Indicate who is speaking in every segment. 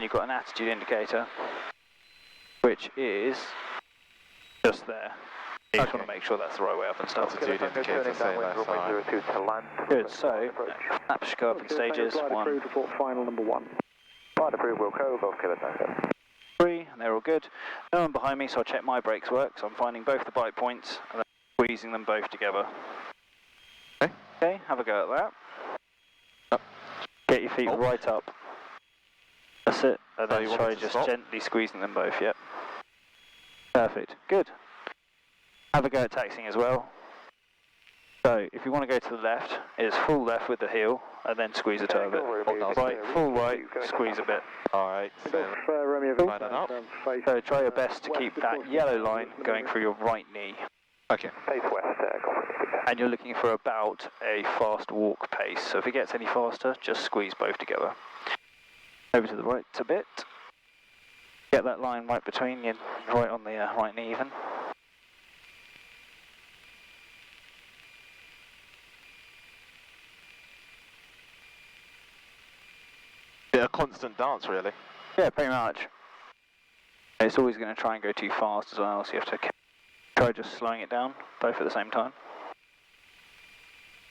Speaker 1: you've got an attitude indicator, which is just there. You just want to make sure that's the right way up and stuff.
Speaker 2: Altitude indicator saying that's alright.
Speaker 1: Good, so flaps should go up in stages. 1,
Speaker 3: final number 1.
Speaker 2: Flight approved, Wilco, Golf Kilo Tango.
Speaker 1: 3, and they're all good. No one behind me, so I'll check my brakes work. So I'm finding both the bite points and then squeezing them both together. Okay, have a go at that. Get your feet right up. That's it. And then try just gently squeezing them both, yep. Perfect, good. Have a go at taxiing as well. So, if you want to go to the left, it's full left with the heel, and then squeeze the toe a bit. Right, full right, squeeze a bit.
Speaker 2: Alright, so
Speaker 1: So try your best to keep that yellow line going through your right knee.
Speaker 2: okay.
Speaker 3: Pace west,
Speaker 1: And you're looking for about a fast walk pace. So if it gets any faster, just squeeze both together. Over to the right a bit. Get that line right between you, right on the right knee even.
Speaker 2: A constant dance, really.
Speaker 1: Yeah, pretty much. It's always going to try and go too fast as well, so you have to try just slowing it down, both at the same time.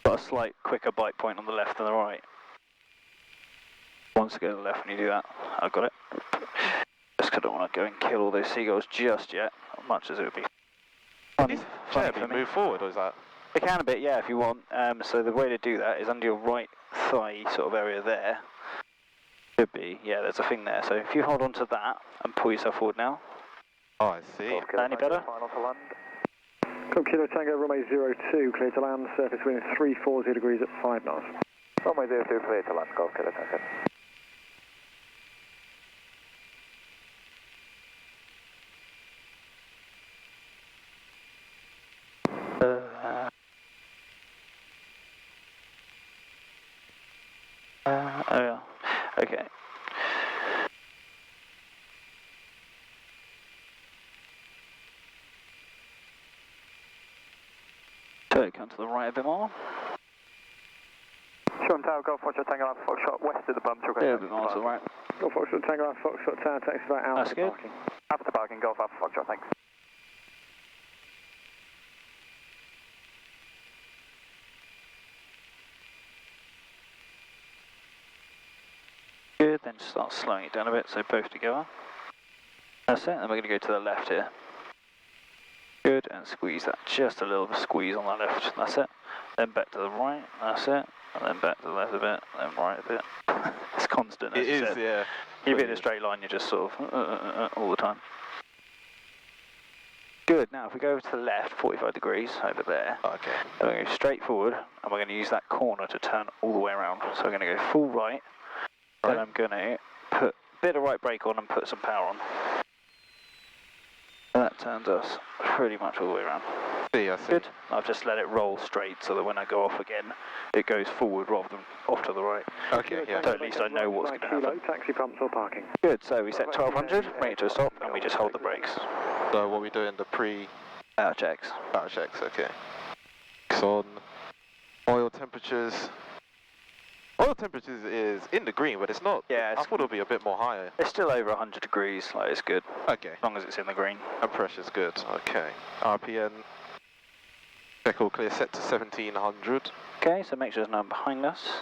Speaker 1: Got a slight quicker bite point on the left than the right. Once to go to the left when you do that. I've got it. Just because I don't want to go and kill all those seagulls just yet, as much as it would be funny for me.
Speaker 2: Move forward, or is that?
Speaker 1: It can a bit, yeah, if you want. So the way to do that is under your right thigh sort of area there. Could be, yeah, there's a thing there. So if you hold on to that and pull yourself forward now.
Speaker 2: Oh, I see.
Speaker 1: Any better?
Speaker 3: Golf Kilo Tango, runway 02, clear to land, surface wind 340 degrees at 5 knots.
Speaker 2: Runway 02, clear to land, Golf Kilo Tango.
Speaker 1: Oh yeah, okay. So come to the right a bit more.
Speaker 3: Sean Tower, Golf Foxtrot Tango Alpha Foxtrot, west of the bump.
Speaker 1: Yeah, a bit more to the right.
Speaker 3: Golf Foxtrot Tango Alpha Foxtrot Tower, taxi about out.
Speaker 1: That's good.
Speaker 3: Parking. After parking, Golf Alpha Foxtrot, thanks.
Speaker 1: Good, then start slowing it down a bit, so both together. That's it, and we're going to go to the left here. Good, and squeeze that, just a little squeeze on the left, that's it. Then back to the right, that's it. And then back to the left a bit, then right a bit. It's constant, as you said.
Speaker 2: Yeah.
Speaker 1: If you're in a straight line, you're just sort of all the time. Good, now if we go over to the left, 45 degrees, over there.
Speaker 2: Okay.
Speaker 1: Then we're going to go straight forward, and we're going to use that corner to turn all the way around. So we're going to go full right. Then I'm going to put a bit of right brake on and put some power on. And that turns us pretty much all the way around.
Speaker 2: See, I see.
Speaker 1: Good. I've just let it roll straight so that when I go off again, it goes forward rather than off to the right.
Speaker 2: Okay, yeah.
Speaker 1: So at least I know what's going to happen.
Speaker 3: Taxi pumps or parking.
Speaker 1: Good, so we set 1200, bring it to a stop, and we just hold the brakes.
Speaker 2: So what we doing, the
Speaker 1: Power checks.
Speaker 2: power checks, okay. On oil temperatures. Oil temperatures is in the green, but it's not.
Speaker 1: Yeah,
Speaker 2: I thought it'll be a bit more higher.
Speaker 1: It's still over 100 degrees, like it's good.
Speaker 2: Okay.
Speaker 1: As long as it's in the green.
Speaker 2: And pressure's good, okay. RPN. Check all clear, set to 1700.
Speaker 1: Okay, so make sure there's no one behind us.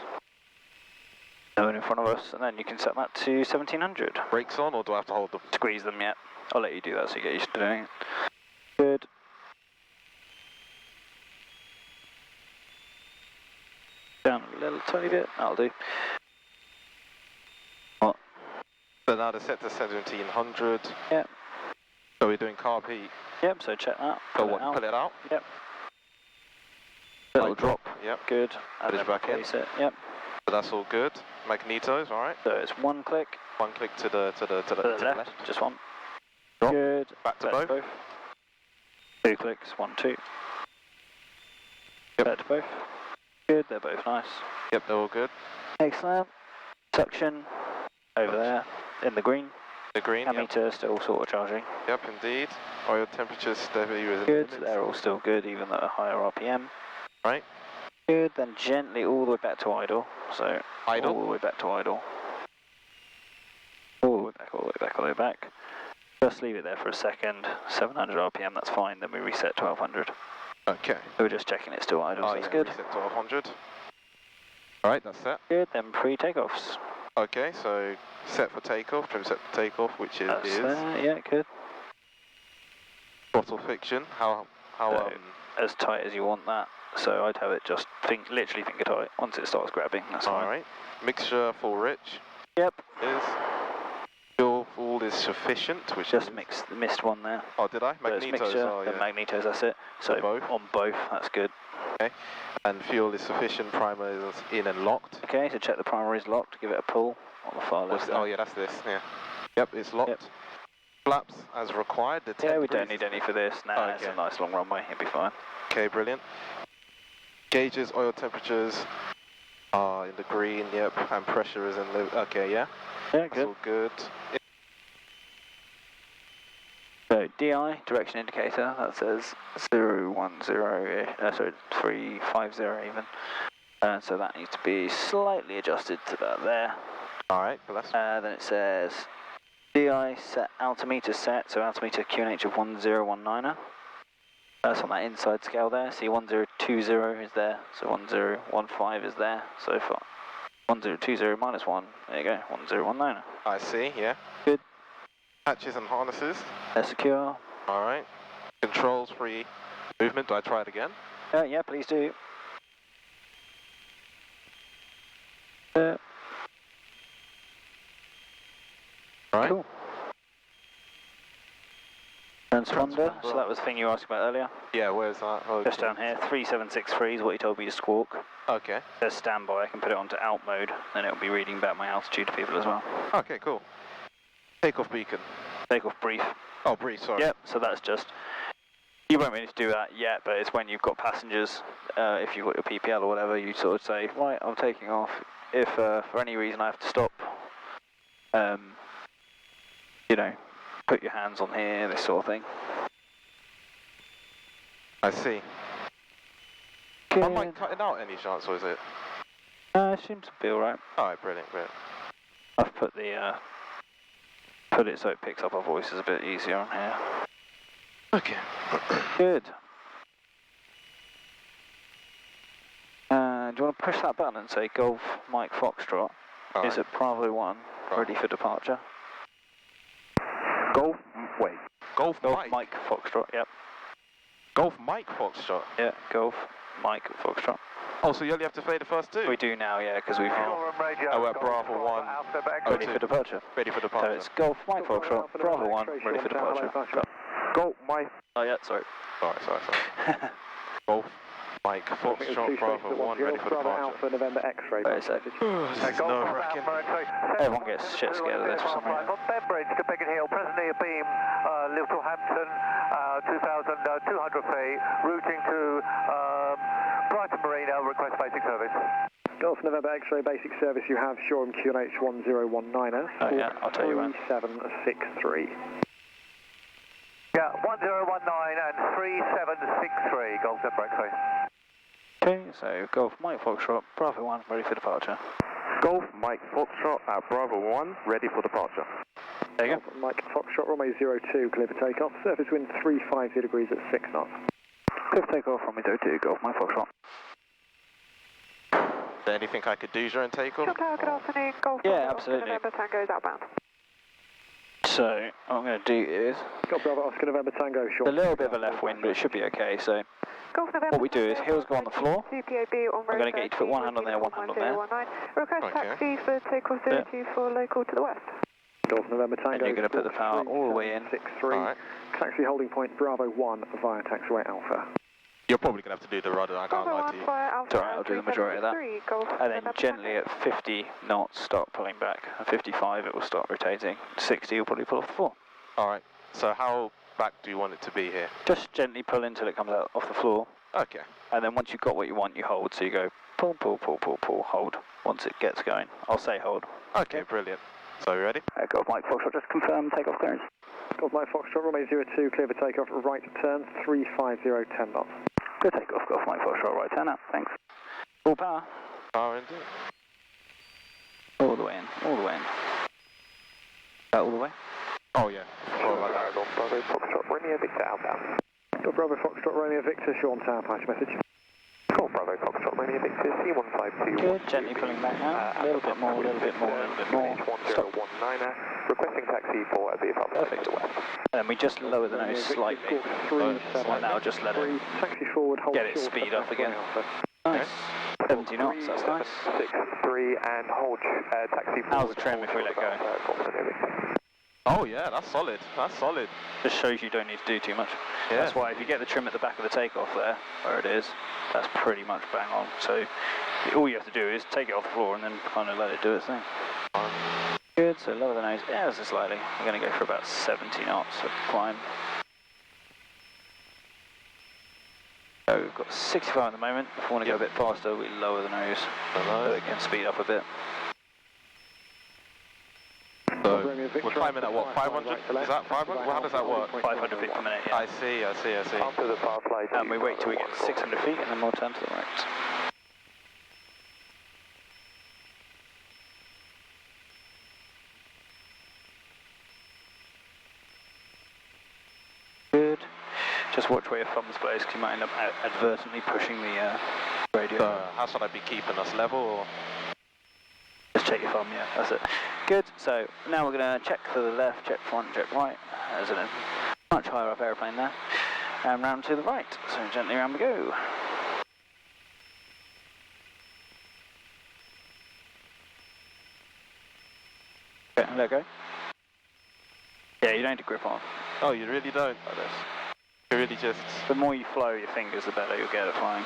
Speaker 1: No one in front of us, and then you can set that to 1700.
Speaker 2: Brakes on, or do I have to hold them?
Speaker 1: Squeeze them, yeah. I'll let you do that so you get used to doing it. Good. Down a little tiny bit, that'll do. What?
Speaker 2: So now they're set to 1700.
Speaker 1: Yep.
Speaker 2: So we're doing carb heat.
Speaker 1: Yep, so check that.
Speaker 2: Oh, what? Pull it out?
Speaker 1: Yep. Little drop.
Speaker 2: Yep.
Speaker 1: Good. And
Speaker 2: Put it
Speaker 1: then
Speaker 2: back in.
Speaker 1: replace it. Yep.
Speaker 2: So that's all good. Magnetos, alright.
Speaker 1: So it's one click.
Speaker 2: One click to the
Speaker 1: left. Just one.
Speaker 2: Drop.
Speaker 1: Good.
Speaker 2: Back to both.
Speaker 1: Two clicks. 1, 2.
Speaker 2: Yep.
Speaker 1: Back to both. Good. They're both nice.
Speaker 2: Yep, they're all good.
Speaker 1: Excellent. Suction over there in the green.
Speaker 2: The green. Yep.
Speaker 1: Ammeter still sort of charging.
Speaker 2: Yep, indeed. Oil temperatures steady within
Speaker 1: Good.
Speaker 2: limits.
Speaker 1: They're all still good, even though higher RPM.
Speaker 2: Right.
Speaker 1: Good. Then gently all the way back to idle. So
Speaker 2: Idle.
Speaker 1: all the way back to idle. All the way all the way back. Just leave it there for a second, 700 RPM, that's fine, then we reset to 1200.
Speaker 2: Okay.
Speaker 1: So we're just checking it's still idle, so that's good.
Speaker 2: Reset to 1200. Alright, that's set.
Speaker 1: Good, then pre-takeoffs.
Speaker 2: Okay, so set for takeoff, trim set for takeoff, which is
Speaker 1: yeah, good.
Speaker 2: throttle fiction. How
Speaker 1: So, as tight as you want that. So I'd have it just literally finger tight once it starts grabbing. That's fine.
Speaker 2: Alright. Mixture full rich.
Speaker 1: Yep.
Speaker 2: Is fuel full is sufficient, which
Speaker 1: just
Speaker 2: is
Speaker 1: missed one there.
Speaker 2: Oh, did I? Magnetos.
Speaker 1: Mixture,
Speaker 2: oh, yeah.
Speaker 1: the magnetos. That's it. So
Speaker 2: both?
Speaker 1: on both, that's good.
Speaker 2: Okay. And fuel is sufficient. Primer is in and locked.
Speaker 1: Okay. So check the primer is locked. Give it a pull on the far left.
Speaker 2: Oh yeah, that's this. Yeah. Yep, it's locked. Yep. Flaps as required. The 10
Speaker 1: yeah, we
Speaker 2: degrees.
Speaker 1: don't need any for this. Nah,
Speaker 2: okay.
Speaker 1: It's a nice long runway. It'll be fine.
Speaker 2: Okay, brilliant. Gauges, oil temperatures are in the green. Yep, and pressure is in the. Okay, yeah.
Speaker 1: Yeah, good.
Speaker 2: That's all good.
Speaker 1: So DI, direction indicator, that says 010, sorry, 350 even. So that needs to be slightly adjusted to about there.
Speaker 2: Alright, well that's...
Speaker 1: Then it says DI set, altimeter set, so altimeter QNH of 1019er. That's on that inside scale there. See 1020 is there, so 1015 is there. So for 1020 minus 1, there you go, 1019er.
Speaker 2: I see, yeah.
Speaker 1: Good.
Speaker 2: Hatches and harnesses.
Speaker 1: They're secure.
Speaker 2: Alright. Controls free movement. Do I try it again?
Speaker 1: Yeah, please do.
Speaker 2: Right.
Speaker 1: Cool. Transponder, so that was the thing you asked about earlier.
Speaker 2: Yeah, where's that? Oh,
Speaker 1: just down here, 3763 is what he told me to squawk.
Speaker 2: Okay.
Speaker 1: It says standby, I can put it onto out mode, then it'll be reading about my altitude to people as well.
Speaker 2: Okay, cool. Takeoff beacon.
Speaker 1: Takeoff brief.
Speaker 2: Oh, brief, sorry.
Speaker 1: Yep, so that's just, you won't really need to do that yet, but it's when you've got passengers, if you've got your PPL or whatever, you sort of say, right, I'm taking off. If for any reason I have to stop, you know, put your hands on here, this sort of thing.
Speaker 2: I see.
Speaker 1: Good.
Speaker 2: Am I cutting out any chance, or is it?
Speaker 1: It seems to be alright.
Speaker 2: Alright, brilliant, brilliant.
Speaker 1: I've put the, put it so it picks up our voices a bit easier on here.
Speaker 2: Okay.
Speaker 1: Good. Do you want to push that button and say Golf Mike Foxtrot?
Speaker 2: All
Speaker 1: is
Speaker 2: right.
Speaker 1: it Bravo 1, ready for departure? Golf Mike Foxtrot, yep.
Speaker 2: Golf Mike Foxtrot?
Speaker 1: Yeah, Golf Mike Foxtrot.
Speaker 2: Oh, so you only have to play the first two?
Speaker 1: We do now, yeah, because we've...
Speaker 2: Oh, we're at Bravo 1.
Speaker 1: Ready for departure.
Speaker 2: Ready for departure.
Speaker 1: So it's Golf Mike Foxtrot, Bravo 1, ready for departure.
Speaker 2: Golf Mike...
Speaker 1: Oh yeah, sorry.
Speaker 2: Sorry. Golf Mike Foxtrot, Bravo 1, ready for departure.
Speaker 3: Alpha November X-ray.
Speaker 1: Wait a sec.
Speaker 2: Nerve-wracking.
Speaker 1: Everyone gets shit scared of this for some reason.
Speaker 4: On Bedbridge to Beacon Hill, presently a beam, Littlehampton, 2,200 feet, routing to Brighton Marina, request basic service.
Speaker 3: Golf November X-ray basic service, you have Shoreham QNH 1019er.
Speaker 1: Oh yeah, I'll tell you when.
Speaker 3: 3763.
Speaker 4: Yeah, 1019 and 3763, Golf November X-ray.
Speaker 1: Okay, so Golf Mike Foxtrot, Bravo 1, ready for departure.
Speaker 2: Golf Mike Foxtrot at Bravo 1, ready for departure.
Speaker 1: There you go.
Speaker 3: Golf Mike Foxtrot, runway 02, clear for takeoff. Surface wind 350 degrees at 6 knots.
Speaker 1: Clear for takeoff, runway 02, Golf Mike Foxtrot.
Speaker 2: Is there anything I could do during takeoff?
Speaker 5: Good afternoon, Golf
Speaker 1: Yeah, absolutely.
Speaker 5: November Tango is outbound.
Speaker 1: So, what I'm going to do is...
Speaker 3: Golf Bravo Oscar November Tango,
Speaker 1: a
Speaker 3: short.
Speaker 1: little bit of a left wind, but it should be okay, so... What we do is, heels go on the floor. I'm going to get you to put one hand on there, one hand on there.
Speaker 5: Request taxi for takeoff 02 for local to the west.
Speaker 3: Golf November Tango.
Speaker 1: And you're going to put the power all the way in.
Speaker 3: 63.
Speaker 2: Alright.
Speaker 3: Taxi holding point Bravo 1 via taxiway Alpha.
Speaker 2: You're probably going to have to do the rudder, I can't lie to you.
Speaker 1: It's alright, I'll do the majority of that. And then gently at 50 knots, start pulling back. At 55 it will start rotating. 60 you'll probably pull off the floor.
Speaker 2: Alright, so how back do you want it to be here?
Speaker 1: Just gently pull until it comes out off the floor.
Speaker 2: Okay.
Speaker 1: And then once you've got what you want, you hold. So you go pull, pull, pull, pull, pull, hold. Once it gets going. I'll say hold.
Speaker 2: Okay, brilliant. So you ready?
Speaker 1: Golf Mike Foxtrot, just confirm takeoff clearance.
Speaker 3: Golf Mike Foxtrot, runway 02, clear for takeoff, right turn, 350, 10 knots.
Speaker 1: Good takeoff, Golf Mike Foxtrot, right turn out, thanks. Full power.
Speaker 2: Power indeed.
Speaker 1: All the way in, all the way in. All the way?
Speaker 2: Oh yeah.
Speaker 4: Bravo Foxtrot Romeo Victor outbound.
Speaker 3: Bravo Foxtrot Romeo Victor, Sean Tower, patch message.
Speaker 4: Call Bravo Foxtrot Romeo Victor, C152.
Speaker 1: Good, gently pulling back now. A little bit more, a little bit more, a little bit more. Stop.
Speaker 4: 1019er, requesting taxi for VFR
Speaker 1: Perfect. And we just lower the nose slightly. And now just let it
Speaker 3: Taxi forward, hold
Speaker 1: get its
Speaker 3: short,
Speaker 1: speed up again.
Speaker 3: okay.
Speaker 1: Nice. 70 knots, that's nice.
Speaker 4: 63 and hold taxi forward.
Speaker 1: How's the trim if we let go?
Speaker 2: Oh yeah, that's solid. That's solid.
Speaker 1: Just shows you don't need to do too much.
Speaker 2: Yeah.
Speaker 1: That's why if you get the trim at the back of the takeoff there, where it is, that's pretty much bang on. So all you have to do is take it off the floor and then kind of let it do its thing. Good, so lower the nose ever so slightly. We're going to go for about 70 knots of climb. So we've got 65 at the moment. If we want to go a bit faster, we lower the nose so it can speed up a bit.
Speaker 2: So we're climbing at what, 500? Is that 500? Well, how does that work?
Speaker 1: 500 feet per minute, yeah.
Speaker 2: I see.
Speaker 4: After the power flight.
Speaker 1: And we wait till we get 600 feet and then we'll turn to the right. Good. Just watch where your thumbs place because you might end up advertently pushing the radio.
Speaker 2: So how should I be keeping us level? Or?
Speaker 1: Just check your thumb, yeah, that's it. Good, so now we're going to check to the left, check front, check right. There's a much higher up aeroplane there. And round to the right, so gently round we go. Okay, let go. Yeah, you don't need to grip on.
Speaker 2: Oh, you really don't?
Speaker 1: Like this.
Speaker 2: You really just...
Speaker 1: The more you flow your fingers, the better you'll get at flying.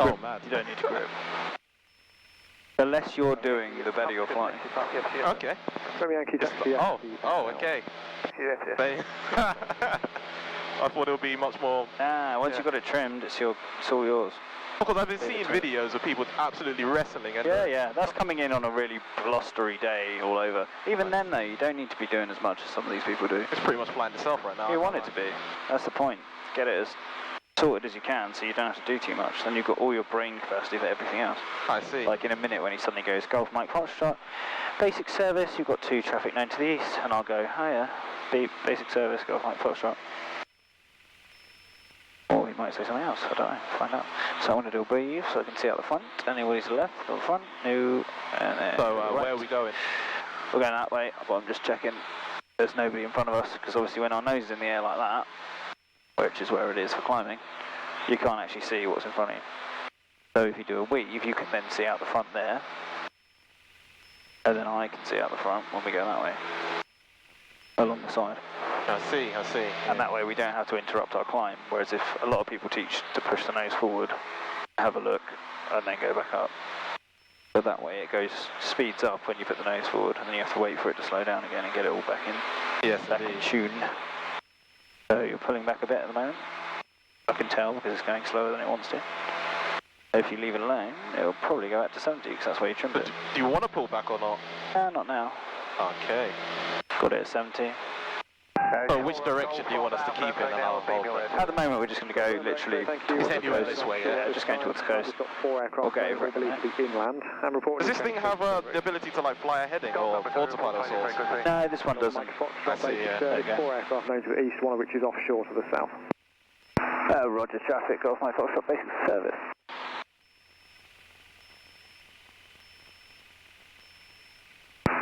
Speaker 2: Oh man.
Speaker 1: You don't need to grip. The less you're doing, the better you're flying.
Speaker 2: Okay. Oh, okay. They... I thought it would be much more...
Speaker 1: Once you've got it trimmed, it's all yours.
Speaker 2: Because I've been seeing videos of people absolutely wrestling. And
Speaker 1: Yeah, that's coming in on a really blustery day all over. Even then though, you don't need to be doing as much as some of these people do.
Speaker 2: It's pretty much flying itself right now.
Speaker 1: You want it to be. That's the point. Get it as sorted as you can so you don't have to do too much. Then you've got all your brain capacity for everything else.
Speaker 2: I see.
Speaker 1: Like in a minute when he suddenly goes, Golf Mike Foxtrot, basic service, you've got 2 traffic 9 to the east, and I'll go, hiya, beep, basic service, Golf Mike Foxtrot. Or he might say something else, I don't know, find out. So I want to do a breathe so I can see out the front, anybody's to the left, or the front, no, and then
Speaker 2: so
Speaker 1: right.
Speaker 2: where are we going?
Speaker 1: We're going that way, but I'm just checking there's nobody in front of us, because obviously when our nose is in the air like that, which is where it is for climbing, you can't actually see what's in front of you. So if you do a weave, you can then see out the front there, and then I can see out the front when we go that way, along the side.
Speaker 2: I see.
Speaker 1: And that way we don't have to interrupt our climb, whereas if a lot of people teach to push the nose forward, have a look, and then go back up. But that way it speeds up when you put the nose forward, and then you have to wait for it to slow down again and get it all back in, back in tune. So you're pulling back a bit at the moment. I can tell because it's going slower than it wants to. If you leave it alone, it'll probably go out to 70 because that's where you trimmed it.
Speaker 2: Do you want to pull back or not?
Speaker 1: Not now.
Speaker 2: Okay.
Speaker 1: Got it at 70.
Speaker 2: So which direction do you want us to keep in? And I'll
Speaker 1: at the moment we're just going to go literally towards the coast.
Speaker 2: This way, yeah?
Speaker 1: Just going towards the coast. We'll get over it.
Speaker 2: Does this thing have the ability to like fly a heading or autopilot or sorts?
Speaker 1: No, this one doesn't.
Speaker 2: I see, yeah. There you go.
Speaker 3: 4 aircraft known to the east, one of which is offshore to the south.
Speaker 1: Roger, traffic, Golf Mike Foxtrot, basic service.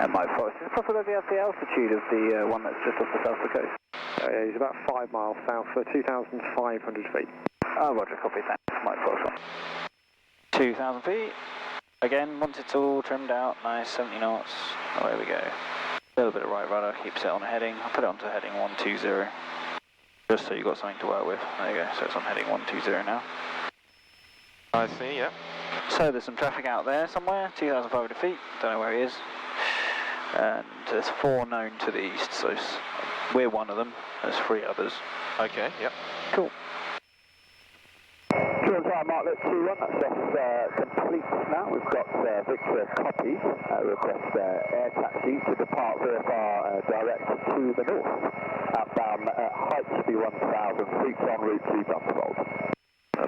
Speaker 1: And Mike Foxtrot, is it possible to have the altitude of the one that's just off the south of the coast?
Speaker 3: Yeah, he's about 5 miles south for 2,500 feet.
Speaker 1: Roger, copy that, Mike Foxtrot. 2,000 feet. Again, once it's all trimmed out, nice, 70 knots. Away we go. A little bit of right rudder, keeps it on a heading. I'll put it onto heading 120. Just so you've got something to work with. There you go, so it's on heading 120 now.
Speaker 2: I see, yeah.
Speaker 1: So there's some traffic out there somewhere, 2,500 feet, don't know where he is. And there's 4 known to the east, so we're one of them, there's 3 others.
Speaker 2: Okay, yep.
Speaker 1: Cool.
Speaker 6: Mark, let's 21, that's complete now. We've got Victor copy, request air taxi to depart VFR direct to the north. Outbound height to be 1,000 feet en route to Dunstable.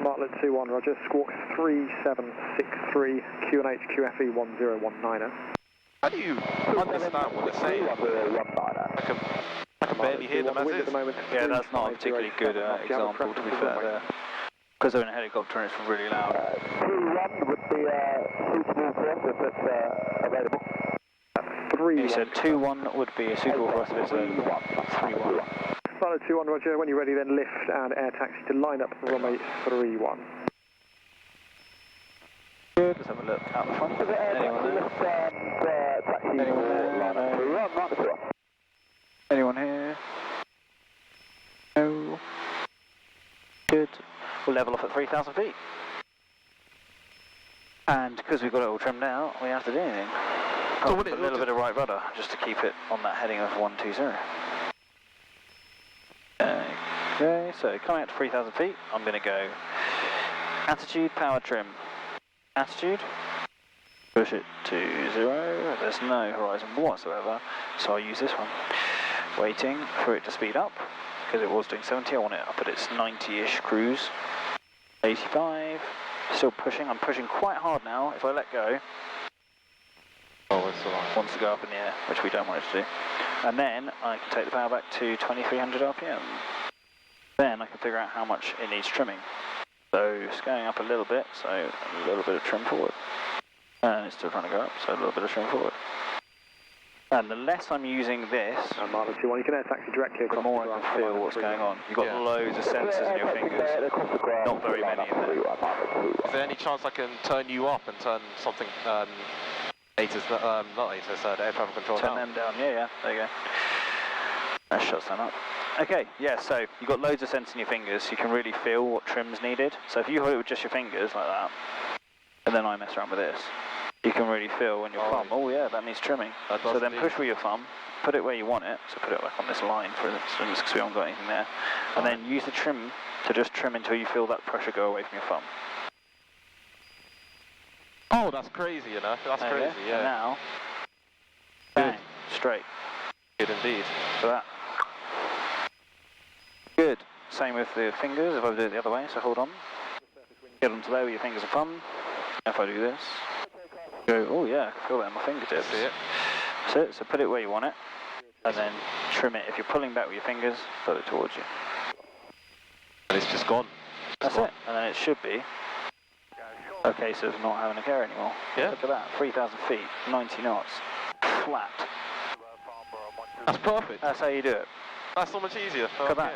Speaker 3: Martlet 21, Roger, squawk 3763, QNH QFE 1019er.
Speaker 2: How do you understand what they're saying? I can barely hear them as is.
Speaker 1: Yeah, that's not a particularly good example, to be fair, there. Because they're in a helicopter and it's really loud.
Speaker 6: 2-1 would be suitable for us if it's available.
Speaker 3: 3-1.
Speaker 1: You said 2-1 would be suitable for us if it's available. 3-1.
Speaker 3: Pilot 2-1, roger. When you're ready, then lift and air taxi to line up runway 3-1.
Speaker 1: Good, let's have a look out the front. Anyone there? Anyone there? No. Anyone here? No. Good. We'll level off at 3,000 feet. And because we've got it all trimmed out, we don't have to do anything. So a little bit of right rudder, just to keep it on that heading of 120. Okay, so coming out to 3,000 feet, I'm going to go attitude, power trim. Attitude, push it to 0, there's no horizon whatsoever, so I'll use this one. Waiting for it to speed up, because it was doing 70, I want it up at its 90-ish cruise. 85, still pushing, I'm pushing quite hard now. If I let go, it wants to go up in the air, which we don't want it to do. And then I can take the power back to 2300 RPM. Then I can figure out how much it needs trimming. So it's going up a little bit, so a little bit of trim forward. And it's still trying to go up, so a little bit of trim forward. And the less I'm using this,
Speaker 3: And Marlin 2-1, you can air taxi directly across
Speaker 1: the more I can feel what's going on. You've got loads of sensors in your fingers, not very many in there.
Speaker 2: Is there any chance I can turn you up and turn something, not ATIS, air traffic control down?
Speaker 1: Turn them down, yeah, there you go. That shuts them up. Okay, yeah, so you've got loads of sensors in your fingers, so you can really feel what trim's needed. So if you hold it with just your fingers like that, and then I mess around with this, you can really feel when your thumb, oh yeah, that needs trimming. So then push with your thumb, put it where you want it, so put it like on this line for instance, because we haven't got anything there, and then use the trim to just trim until you feel that pressure go away from your thumb.
Speaker 2: Oh, that's crazy, you know, that's crazy, yeah.
Speaker 1: And now, bang, straight.
Speaker 2: Good indeed.
Speaker 1: So that. Good. Same with the fingers, if I do it the other way, so hold on. Get onto there with your fingers and thumb. If I do this, go, oh yeah, I can feel that in my fingertips.
Speaker 2: See it.
Speaker 1: That's it, so put it where you want it, and then trim it. If you're pulling back with your fingers, pull it towards you.
Speaker 2: And it's just gone.
Speaker 1: That's it, and then it should be a case of not having a care anymore.
Speaker 2: Yeah.
Speaker 1: Look at that, 3,000 feet, 90 knots, flat.
Speaker 2: That's perfect.
Speaker 1: That's how you do it.
Speaker 2: That's so much easier.
Speaker 1: Look at that.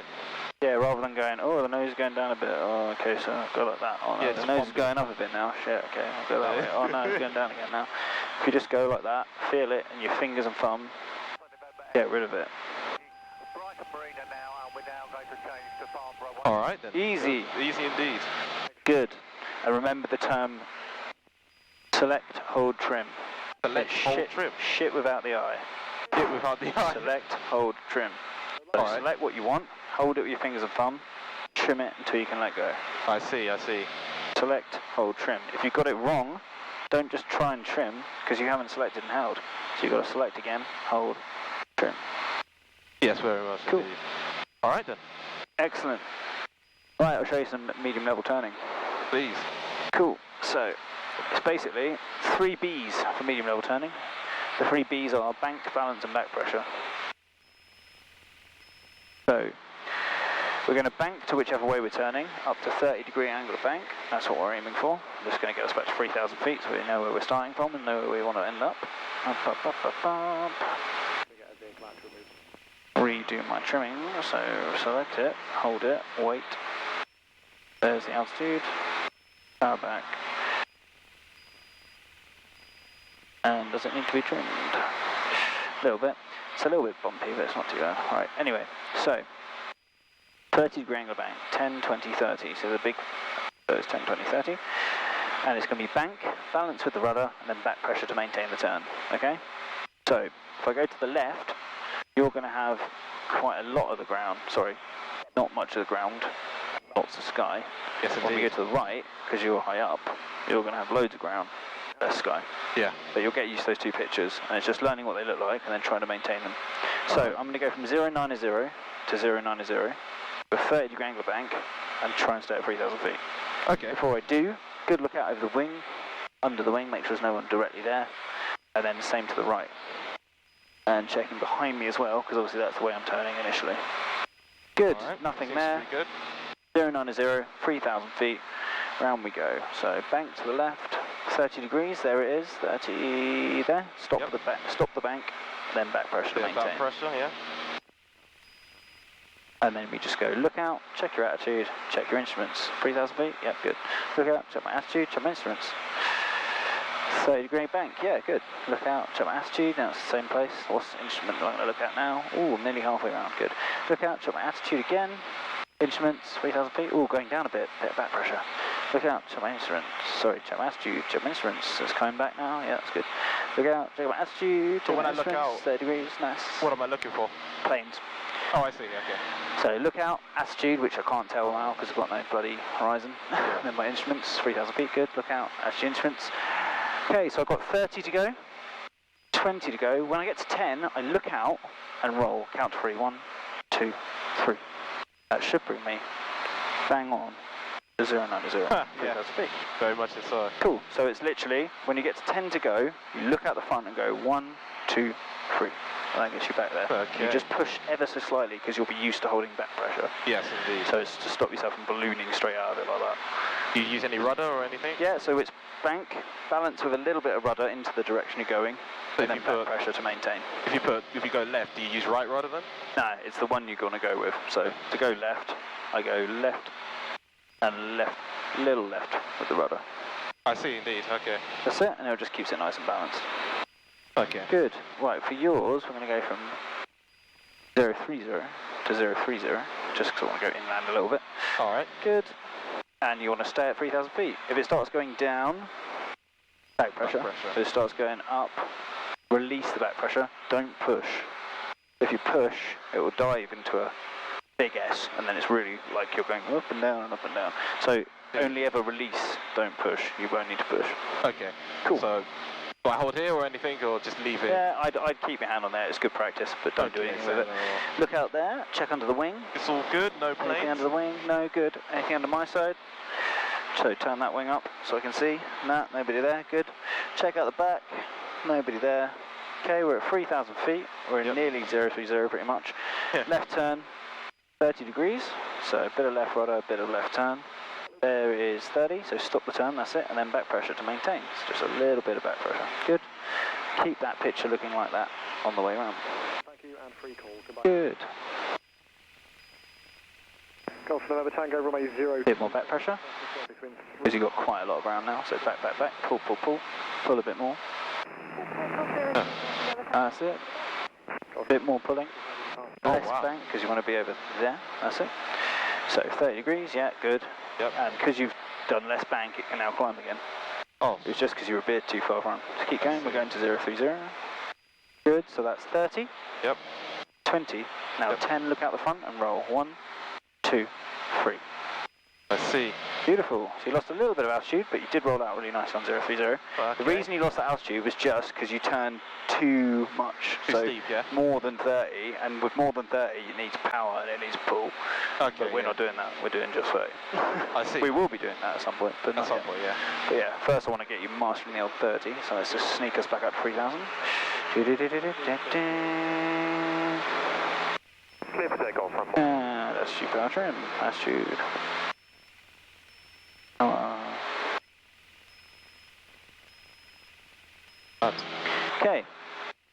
Speaker 1: Yeah, rather than going, oh, the nose is going down a bit. Oh, okay, so I'll go like that. Oh, no, the nose is going up a bit now. Shit, okay, I'll go that way. Oh, no, it's going down again now. If you just go like that, feel it, and your fingers and thumb, get rid of it.
Speaker 2: Alright then.
Speaker 1: Easy.
Speaker 2: Easy indeed.
Speaker 1: Good. And remember the term select, hold, trim.
Speaker 2: Select, hold, trim.
Speaker 1: Shit without the eye.
Speaker 2: Shit without the eye.
Speaker 1: Select, hold, trim. So select what you want, hold it with your fingers and thumb, trim it until you can let go.
Speaker 2: I see.
Speaker 1: Select, hold, trim. If you got it wrong, don't just try and trim, because you haven't selected and held. So you've got to select again, hold, trim.
Speaker 2: Yes, very much
Speaker 1: cool.
Speaker 2: Indeed. Alright then.
Speaker 1: Excellent. Right, I'll show you some medium level turning.
Speaker 2: Please.
Speaker 1: Cool. So, it's basically 3 B's for medium level turning. The 3 B's are bank, balance and back pressure. So, we're going to bank to whichever way we're turning, up to 30-degree angle of bank. That's what we're aiming for. I'm just going to get us back to 3,000 feet so we know where we're starting from and know where we want to end up. Redo my trimming, so select it, hold it, wait. There's the altitude, power back. And does it need to be trimmed? A little bit. It's a little bit bumpy, but it's not too bad. Right, anyway, so 30-degree angle bank, 10, 20, 30. So the big, so it's 10, 20, 30. And it's going to be bank, balance with the rudder, and then back pressure to maintain the turn. Okay? So if I go to the left, you're going to have quite a lot of the ground. Sorry, not much of the ground, lots of sky.
Speaker 2: Yes, indeed.
Speaker 1: When we go to the right, because you're high up, you're going to have loads of ground. Sky.
Speaker 2: Yeah.
Speaker 1: But you'll get used to those 2 pictures, and it's just learning what they look like and then trying to maintain them. So I'm going to go from 090 to 090 with a 30-degree angle bank and try and stay at 3,000 feet.
Speaker 2: Okay.
Speaker 1: Before I do, good look out over the wing, under the wing, make sure there's no one directly there. and then same to the right. And checking behind me as well, because obviously that's the way I'm turning initially. Good,
Speaker 2: Right.
Speaker 1: nothing
Speaker 2: Seems
Speaker 1: there.
Speaker 2: pretty good.
Speaker 1: 090, 3,000 feet, round we go. So bank to the left, 30 degrees, there it is, 30 there. Stop
Speaker 2: Yep.
Speaker 1: the bank, stop the bank, then back pressure to
Speaker 2: Bit of
Speaker 1: maintain.
Speaker 2: back pressure, yeah.
Speaker 1: And then we just go look out, check your attitude, check your instruments. 3,000 feet, yep, good. Look out, check my attitude, check my instruments. 30 degree bank, yeah, good. Look out, check my attitude, now it's the same place. What's the instrument I'm going to look at now? Ooh, nearly halfway around, good. Look out, check my attitude again. Instruments, 3,000 feet, ooh, going down a bit of back pressure. Look out, check my instruments, sorry, check my attitude, check my instruments. It's coming back now, yeah, that's good. Look out, check my attitude, check
Speaker 2: when
Speaker 1: my
Speaker 2: I look
Speaker 1: instruments,
Speaker 2: out,
Speaker 1: 30 degrees, nice.
Speaker 2: What am I looking for?
Speaker 1: Planes.
Speaker 2: Oh, I see, okay.
Speaker 1: So look out, attitude, which I can't tell now because I've got no bloody horizon. Then my instruments, 3,000 feet, good. Look out, attitude, instruments. Okay, so I've got 30 to go, 20 to go. When I get to 10, I look out and roll. Count to 3. 1, 2, 3. That should bring me bang on to 090, 3,000 feet.
Speaker 2: Very much so.
Speaker 1: Cool, so it's literally, when you get to 10 to go, you look out the front and go 1, 2, 3. And that gets you back there.
Speaker 2: Okay.
Speaker 1: You just push ever so slightly because you'll be used to holding back pressure.
Speaker 2: Yes, indeed.
Speaker 1: So it's to stop yourself from ballooning straight out of it like that.
Speaker 2: Do you use any rudder or anything?
Speaker 1: Yeah, so it's bank, balance with a little bit of rudder into the direction you're going,
Speaker 2: So
Speaker 1: and then back pressure to maintain.
Speaker 2: If you go left, do you use right rudder then?
Speaker 1: No, it's the one you're going to go with. So to go left, I go left and left, little left with the rudder.
Speaker 2: I see, indeed, okay.
Speaker 1: That's it, and it just keeps it nice and balanced.
Speaker 2: Okay.
Speaker 1: Good. Right, for yours, we're going to go from 030 to 030, just because I want to go inland a little bit.
Speaker 2: Alright.
Speaker 1: Good. And you want to stay at 3,000 feet. If it starts going down, back pressure. If it starts going up, release the back pressure. Don't push. If you push, it will dive into a big S, and then it's really like you're going up and down and up and down. So only ever release, don't push. You won't need to push.
Speaker 2: Okay.
Speaker 1: Cool.
Speaker 2: So, do I hold here or anything, or just leave it?
Speaker 1: Yeah, I'd keep your hand on there. It's good practice, but don't do anything with it. Look out there. Check under the wing.
Speaker 2: It's all good, no planes?
Speaker 1: Anything under the wing? No, good. Anything under my side? So turn that wing up so I can see. Nah, nobody there. Good. Check out the back. Nobody there. Okay, we're at 3,000 feet. We're in nearly 030 pretty much. Left turn, 30 degrees. So a bit of left rudder, a bit of left turn. There is 30, so stop the turn, that's it, and then back pressure to maintain. It's just a little bit of back pressure. Good. Keep that picture looking like that on the way around.
Speaker 3: Thank you, and free call. Goodbye.
Speaker 1: Good.
Speaker 3: Golf November Tango, runway 0.
Speaker 1: Bit more back pressure, because you've got quite a lot of ground now, so back, back, back, pull, pull, pull, pull a bit more. That's it. A bit more pulling. Less bank, because you want to be over there, that's it. So 30 degrees, yeah, good.
Speaker 2: Yep.
Speaker 1: And because you've done less bank, it can now climb again.
Speaker 2: Oh.
Speaker 1: It was just because you were a bit too far front. Just keep going, we're going to 030. Good, so that's 30.
Speaker 2: Yep.
Speaker 1: 20. Now 10, look out the front and roll. 1, 2, 3.
Speaker 2: I see.
Speaker 1: Beautiful. So you lost a little bit of altitude, but you did roll out really nice on 030.
Speaker 2: Okay.
Speaker 1: The reason you lost that altitude was just because you turned too much.
Speaker 2: Too steep, yeah?
Speaker 1: More than 30, and with more than 30, it needs power and it needs pull.
Speaker 2: Okay,
Speaker 1: But we're not doing that. We're doing just 30.
Speaker 2: I see.
Speaker 1: We will be doing that at some point, but
Speaker 2: At
Speaker 1: not
Speaker 2: some
Speaker 1: yet.
Speaker 2: point, yeah.
Speaker 1: But yeah, first I want to get you mastering the old 30, so let's just sneak us back up to 3,000.
Speaker 4: Clear for takeoff from
Speaker 1: That's you, power trim. That's Jude. Okay,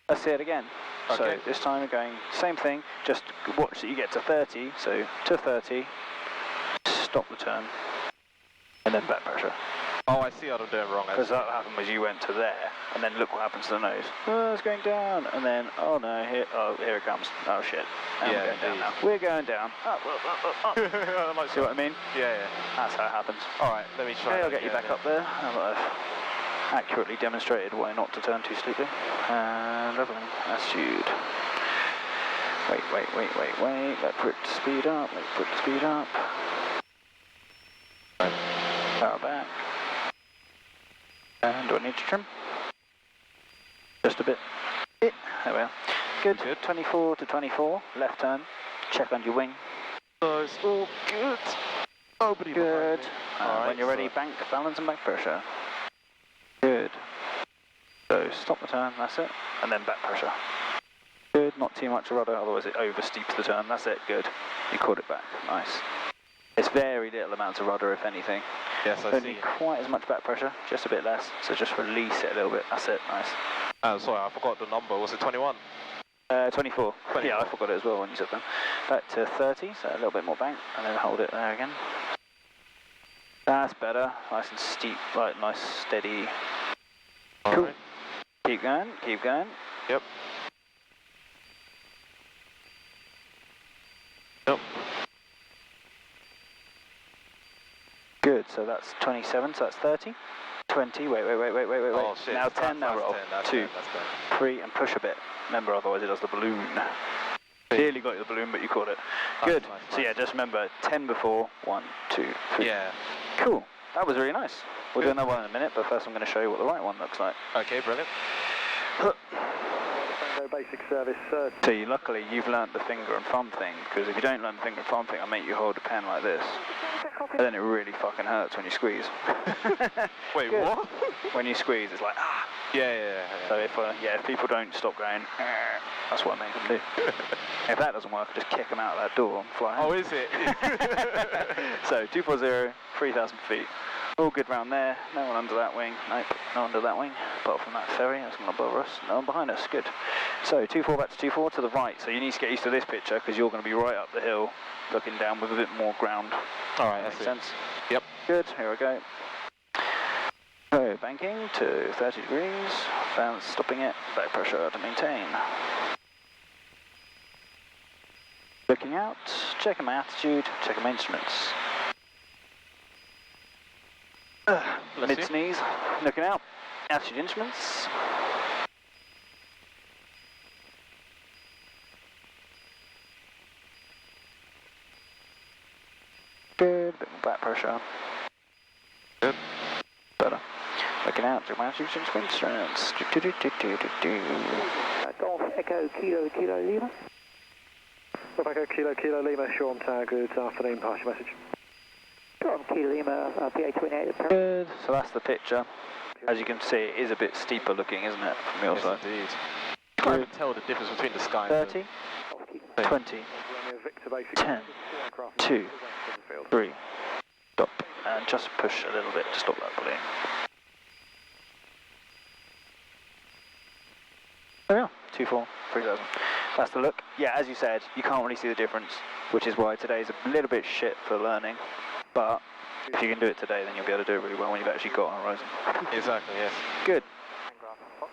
Speaker 1: let's see it again.
Speaker 2: Okay.
Speaker 1: So this time we're going same thing, just watch that you get to 30, so to 30, stop the turn, and then back pressure.
Speaker 2: Oh, I see what I'm doing wrong.
Speaker 1: Because that happened was you went to there, and then look what happens to the nose. Oh, it's going down, and then, oh no, here it comes. Oh shit. And
Speaker 2: Yeah,
Speaker 1: we're going down
Speaker 2: indeed.
Speaker 1: now. We're going down. Up, up, up, up. See what I mean?
Speaker 2: Yeah, yeah.
Speaker 1: That's how it happens.
Speaker 2: Alright, let me try
Speaker 1: Okay,
Speaker 2: that
Speaker 1: I'll get you
Speaker 2: again,
Speaker 1: back up there. I've accurately demonstrated why not to turn too steeply. Leveling, attitude. Wait. Wait for it to speed up. Power back. And do I need to trim? Just a bit. There we are. Good. 24 to 24. Left turn. Check under your wing.
Speaker 2: Nice. Oh, good. Nobody
Speaker 1: Good.
Speaker 2: behind me.
Speaker 1: When you're ready, bank, balance and back pressure. Good. So stop the turn, that's it, and then back pressure. Good, not too much rudder, otherwise it oversteeps the turn. That's it, good. You caught it back, nice. It's very little amounts of rudder, if anything.
Speaker 2: Yes, I
Speaker 1: Don't
Speaker 2: see.
Speaker 1: need quite as much back pressure, just a bit less. So just release it a little bit. That's it, nice.
Speaker 2: Sorry, I forgot the number. Was it 21?
Speaker 1: 24.
Speaker 2: 24.
Speaker 1: Yeah, I forgot it as well when you said that. Back to 30, so a little bit more bank, and then hold it there again. That's better. Nice and steep, like nice, steady.
Speaker 2: All
Speaker 1: Cool.
Speaker 2: right.
Speaker 1: Keep going, keep going.
Speaker 2: Yep. Yep.
Speaker 1: Good, so that's 27, so that's 30. 20, wait.
Speaker 2: Oh, shit.
Speaker 1: Now 10, now roll.
Speaker 2: 10, that's
Speaker 1: 2,
Speaker 2: 10, that's
Speaker 1: 3, and push a bit. Remember, otherwise it does the balloon. Nearly got you the balloon, but you caught it. Good.
Speaker 2: Nice,
Speaker 1: So yeah, just remember 10 before. 1, 2, 3.
Speaker 2: Yeah.
Speaker 1: Cool. That was really nice. We'll do
Speaker 2: Good.
Speaker 1: another one in a minute, but first I'm going to show you what the right one looks like.
Speaker 2: Okay, brilliant.
Speaker 3: Basic service,
Speaker 1: See, luckily you've learnt the finger and thumb thing, because if you don't learn the finger and thumb thing, I'll make you hold a pen like this. And then it really fucking hurts when you squeeze.
Speaker 2: Wait,
Speaker 1: Good.
Speaker 2: what?
Speaker 1: When you squeeze, it's like, ah.
Speaker 2: Yeah.
Speaker 1: So if people don't stop going, that's what I make them do. If that doesn't work, I just kick them out of that door and fly
Speaker 2: Oh,
Speaker 1: out.
Speaker 2: is it?
Speaker 1: So 240, 3,000 feet. All good round there. No one under that wing. Nope, no one under that wing. Apart from that ferry, that's going to bother us. No one behind us. Good. So 24 back to 24 to the right. So you need to get used to this picture because you're going to be right up the hill, looking down with a bit more ground.
Speaker 2: All right,
Speaker 1: Makes
Speaker 2: that's
Speaker 1: sense.
Speaker 2: Yep.
Speaker 1: Good. Here we go. So banking to 30 degrees. Balance, stopping it. Back pressure to maintain. Looking out. Checking my attitude. Checking my instruments. Mid sneeze, looking out, attitude instruments. Good, bit more back pressure.
Speaker 2: Good.
Speaker 1: Better. Looking out, check my attitude instruments.
Speaker 6: Golf Echo Kilo Kilo Lima.
Speaker 3: Golf Echo Kilo Lima, Sean Tower, good afternoon, pass your message.
Speaker 6: Golf Kilo Lima, PA28.
Speaker 1: Good, so that's the picture. As you can see, it is a bit steeper looking, isn't it, from your side?
Speaker 2: Indeed. You can't even tell the difference between the sky and
Speaker 1: 30, 20, 10, 2, 3, stop, and just push a little bit to stop that balloon. There we are, 2-4, 3,000. That's the look. Yeah, as you said, you can't really see the difference, which is why today's a little bit shit for learning, but if you can do it today, then you'll be able to do it really well when you've actually got a horizon.
Speaker 2: Exactly, yes.
Speaker 1: Good.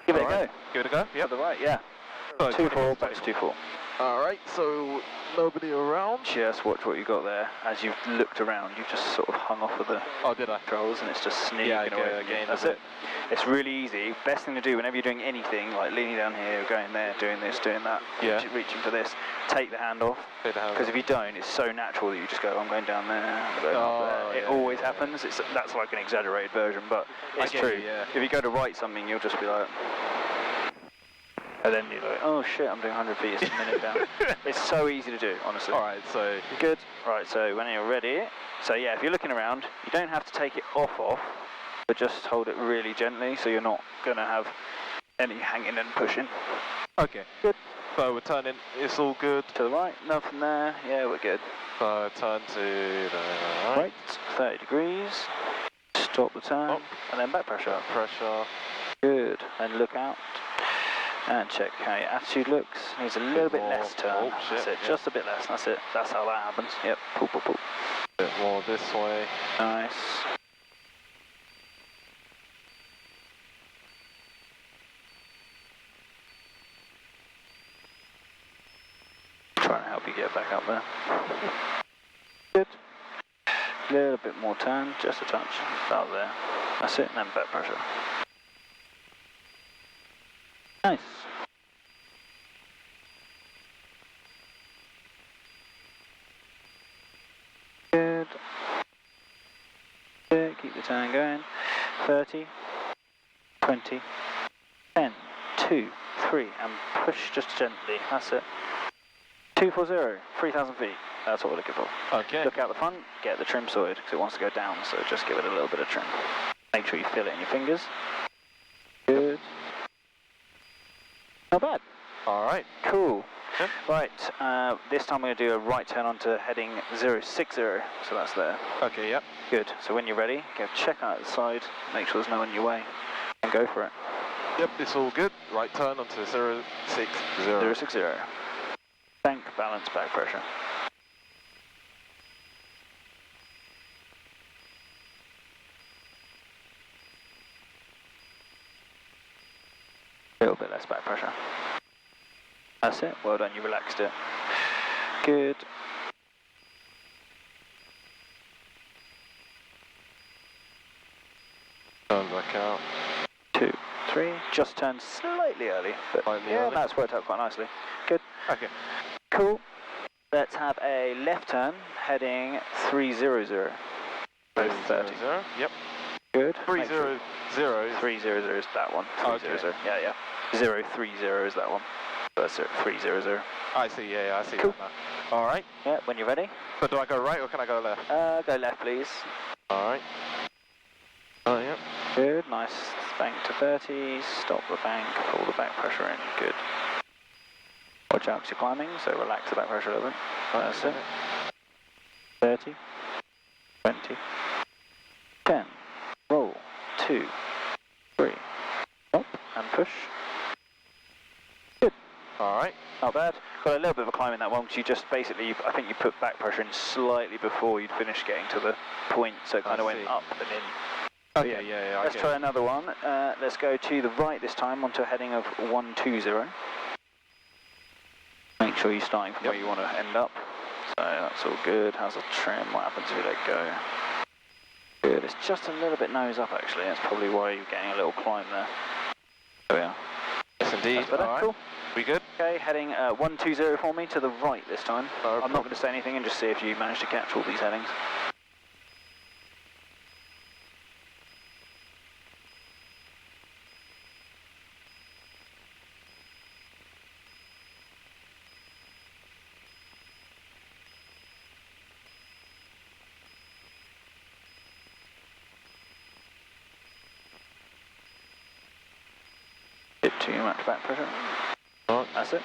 Speaker 1: Give it a
Speaker 2: Alright.
Speaker 1: go.
Speaker 2: Give it a go?
Speaker 1: Yep. To the right, yeah. 2-4, back to 2-4.
Speaker 2: Alright, so nobody around.
Speaker 1: Just watch what you got there. As you've looked around, you've just sort of hung off with the
Speaker 2: Oh, did I?
Speaker 1: controls and it's just sneaking away from you.
Speaker 2: again.
Speaker 1: That's it. It's really easy. Best thing to do whenever you're doing anything, like leaning down here, going there, doing this, doing that,
Speaker 2: Yeah.
Speaker 1: reaching for this, take the hand off. Because if you don't, it's so natural that you just go, I'm going down there, I'm going up there. It always happens. That's like an exaggerated version, but it's true.
Speaker 2: Yeah.
Speaker 1: If you go to write something, you'll just be like... And then you're like, oh shit, I'm doing 100 feet, it's a minute down. It's so easy to do, honestly.
Speaker 2: Alright, so...
Speaker 1: Good. Right, so when you're ready, so yeah, if you're looking around, you don't have to take it off, but just hold it really gently so you're not going to have any hanging and pushing.
Speaker 2: Okay.
Speaker 1: Good.
Speaker 2: So we're turning, it's all good.
Speaker 1: To the right, nothing there, yeah, we're good.
Speaker 2: So turn to the right.
Speaker 1: Right, 30 degrees, stop the turn,
Speaker 2: Up.
Speaker 1: and then back pressure.
Speaker 2: Pressure.
Speaker 1: Good, and look out. And check how your attitude looks. Needs a little bit
Speaker 2: more.
Speaker 1: less turn.
Speaker 2: Oh, shit,
Speaker 1: That's it,
Speaker 2: yeah.
Speaker 1: just a bit less. That's it. That's how that happens. Yep. Poop, poop, poop.
Speaker 2: Bit more this way.
Speaker 1: Nice. Trying to help you get back up there. Good. Little bit more turn, just a touch. About there. That's it, and then back pressure. Nice. Good. Good. Keep the turn going. 30, 20, 10, 2, 3, and push just gently. That's it. 240, 3,000 feet. That's what we're looking for.
Speaker 2: Okay.
Speaker 1: Look out the front, get the trim sorted, because it wants to go down, so just give it a little bit of trim. Make sure you feel it in your fingers. Good. Not bad.
Speaker 2: All right.
Speaker 1: Cool.
Speaker 2: Yep.
Speaker 1: Right, this time we're going to do a right turn onto heading 060, so that's there.
Speaker 2: Okay, yep.
Speaker 1: Good, so when you're ready, go check out the side, make sure there's no one in your way, and go for it.
Speaker 2: Yep, it's all good. Right turn onto 060.
Speaker 1: 060. Bank, balance, back pressure. A little bit less back pressure. That's it, well done, you relaxed it. Good.
Speaker 2: Turn back out.
Speaker 1: 2, 3, just turned slightly early, but
Speaker 2: Slightly
Speaker 1: yeah,
Speaker 2: early.
Speaker 1: that's worked out quite nicely. Good.
Speaker 2: Okay.
Speaker 1: Cool. Let's have a left turn heading 300. 30.
Speaker 2: Yep.
Speaker 1: Good.
Speaker 2: 300.
Speaker 1: 300 is that one. 300.
Speaker 2: Okay.
Speaker 1: Yeah. 030 is that one. That's it. 300.
Speaker 2: I see, yeah, I see
Speaker 1: Cool.
Speaker 2: that now. All right.
Speaker 1: Yeah, when you're ready.
Speaker 2: So do I go right or can I go left?
Speaker 1: Go left, please.
Speaker 2: All right. Oh, yep.
Speaker 1: Good. Nice. Bank to 30. Stop the bank. Pull the back pressure in. Good. Watch out 'cause you're climbing, so relax the back pressure a little bit. That's it. 30. 20. 10. Roll. 2. 3. Up and push. Good.
Speaker 2: All right.
Speaker 1: Not bad. Got a little bit of a climb in that one because you just basically, I think you put back pressure in slightly before you'd finished getting to the point, so it kind of went
Speaker 2: see.
Speaker 1: up and in.
Speaker 2: Okay, yeah.
Speaker 1: Let's try another one. Let's go to the right this time onto a heading of 120. Make sure you're starting from where you want to end up. So that's all good. How's the trim? What happens if you let go? Good. It's just a little bit nose up actually. That's probably why you're getting a little climb there. There we are.
Speaker 2: Yes, indeed.
Speaker 1: That's better.
Speaker 2: All right.
Speaker 1: Cool.
Speaker 2: We good?
Speaker 1: Okay, heading 120 for me to the right this time.
Speaker 2: No
Speaker 1: I'm
Speaker 2: problem.
Speaker 1: not going to say anything and just see if you manage to catch all these headings. Bit too much back pressure.
Speaker 2: Right.
Speaker 1: That's it.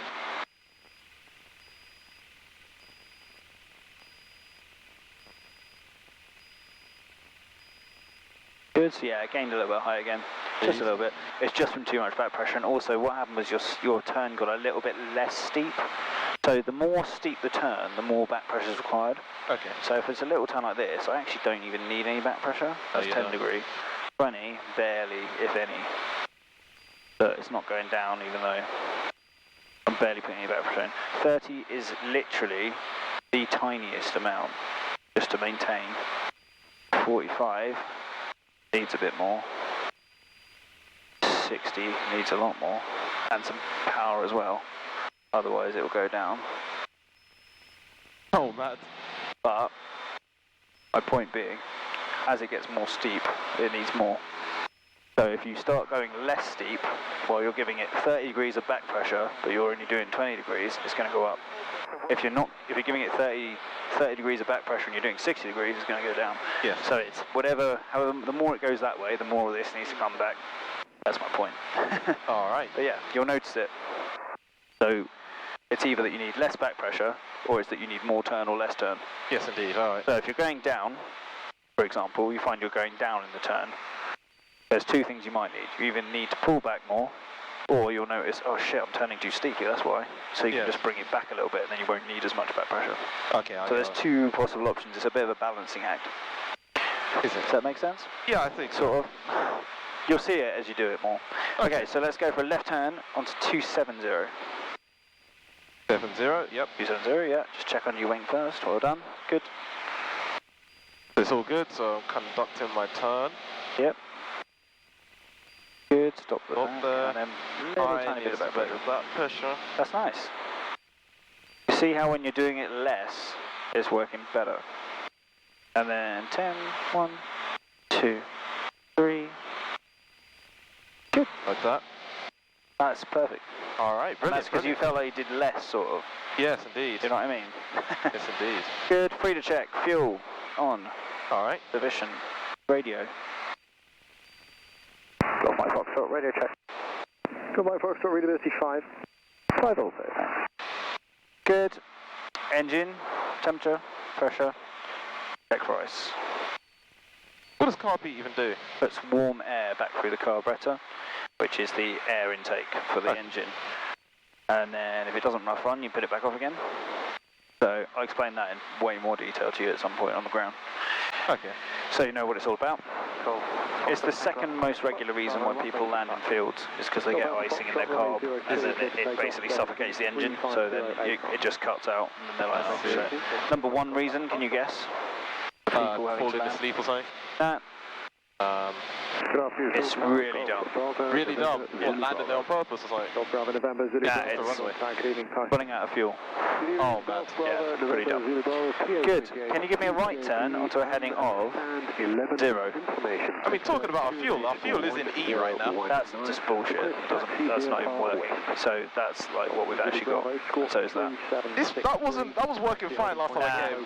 Speaker 1: Good, so yeah, I gained a little bit high again, just a little bit. It's just from too much back pressure, and also what happened was your turn got a little bit less steep. So the more steep the turn, the more back pressure is required.
Speaker 2: Okay.
Speaker 1: So if it's a little turn like this, I actually don't even need any back pressure. That's 10 degree. 20, barely, if any. But it's not going down even though I'm barely putting any back pressure in. 30 is literally the tiniest amount, just to maintain. 45 needs a bit more. 60 needs a lot more, and some power as well. Otherwise it will go down.
Speaker 2: Oh, mad.
Speaker 1: But my point being, as it gets more steep, it needs more. So if you start going less steep, while you're giving it 30 degrees of back pressure, but you're only doing 20 degrees, it's going to go up. If you're giving it 30 degrees of back pressure and you're doing 60 degrees, it's going to go down.
Speaker 2: Yeah.
Speaker 1: So it's however, the more it goes that way, the more of this needs to come back. That's my point.
Speaker 2: All right.
Speaker 1: But yeah, you'll notice it. So it's either that you need less back pressure, or it's that you need more turn or less turn.
Speaker 2: Yes, indeed. All right.
Speaker 1: So if you're going down, for example, you find you're going down in the turn, there's two things you might need. You either need to pull back more, or you'll notice, oh shit, I'm turning too steeply, that's why. So you can just bring it back a little bit, and then you won't need as much back pressure.
Speaker 2: Okay.
Speaker 1: So there's two possible options. It's a bit of a balancing act.
Speaker 2: Is it?
Speaker 1: Does that make sense?
Speaker 2: Yeah, I think so.
Speaker 1: Sort of. You'll see it as you do it more. Okay, so let's go for a left turn onto 270.
Speaker 2: 70. Yep.
Speaker 1: 270, yeah. Just check on your wing first. Well done. Good.
Speaker 2: It's all good. So I'm conducting my turn.
Speaker 1: Yep. Good. Stop the
Speaker 2: Stop
Speaker 1: back,
Speaker 2: there.
Speaker 1: and then little tiny bit of back pressure.
Speaker 2: Back pressure.
Speaker 1: That's nice. You see how when you're doing it less, it's working better. And then 10, 1, 2, 3. Good.
Speaker 2: Like that.
Speaker 1: That's perfect.
Speaker 2: All right.
Speaker 1: And
Speaker 2: Brilliant.
Speaker 1: that's because you felt like you did less, sort of.
Speaker 2: Yes, indeed.
Speaker 1: Do you know what I mean?
Speaker 2: Yes, indeed.
Speaker 1: Good. Free to check. Fuel on.
Speaker 2: All right.
Speaker 1: Division. Radio.
Speaker 3: Got my Foxtrot, radio check. Goodbye, Foxtrot, readability 5. 5 also.
Speaker 1: Good. Engine, temperature, pressure, check for ice.
Speaker 2: What does carpet even do?
Speaker 1: Puts warm air back through the carburetor, which is the air intake for the engine. And then if it doesn't run, you put it back off again. So I'll explain that in way more detail to you at some point on the ground.
Speaker 2: Okay.
Speaker 1: So you know what it's all about.
Speaker 4: Cool.
Speaker 1: It's the second most regular reason why people land in fields is because they get icing in their carb, and then it basically suffocates the engine, so then it just cuts out, and then they're like, oh shit. Number one reason, can you guess?
Speaker 2: Falling asleep or something?
Speaker 1: Nah. It's really dumb.
Speaker 2: Really dumb? What, landed there on purpose or something?
Speaker 1: Nah, it's running out of fuel.
Speaker 2: Oh man.
Speaker 1: Yeah, pretty dumb. Good. Can you give me a right turn onto a heading of 0?
Speaker 2: I mean, talking about our fuel is in E right now.
Speaker 1: That's just bullshit. That's not even working. So that's like what we've actually got. So is that.
Speaker 2: That was working fine last time I came.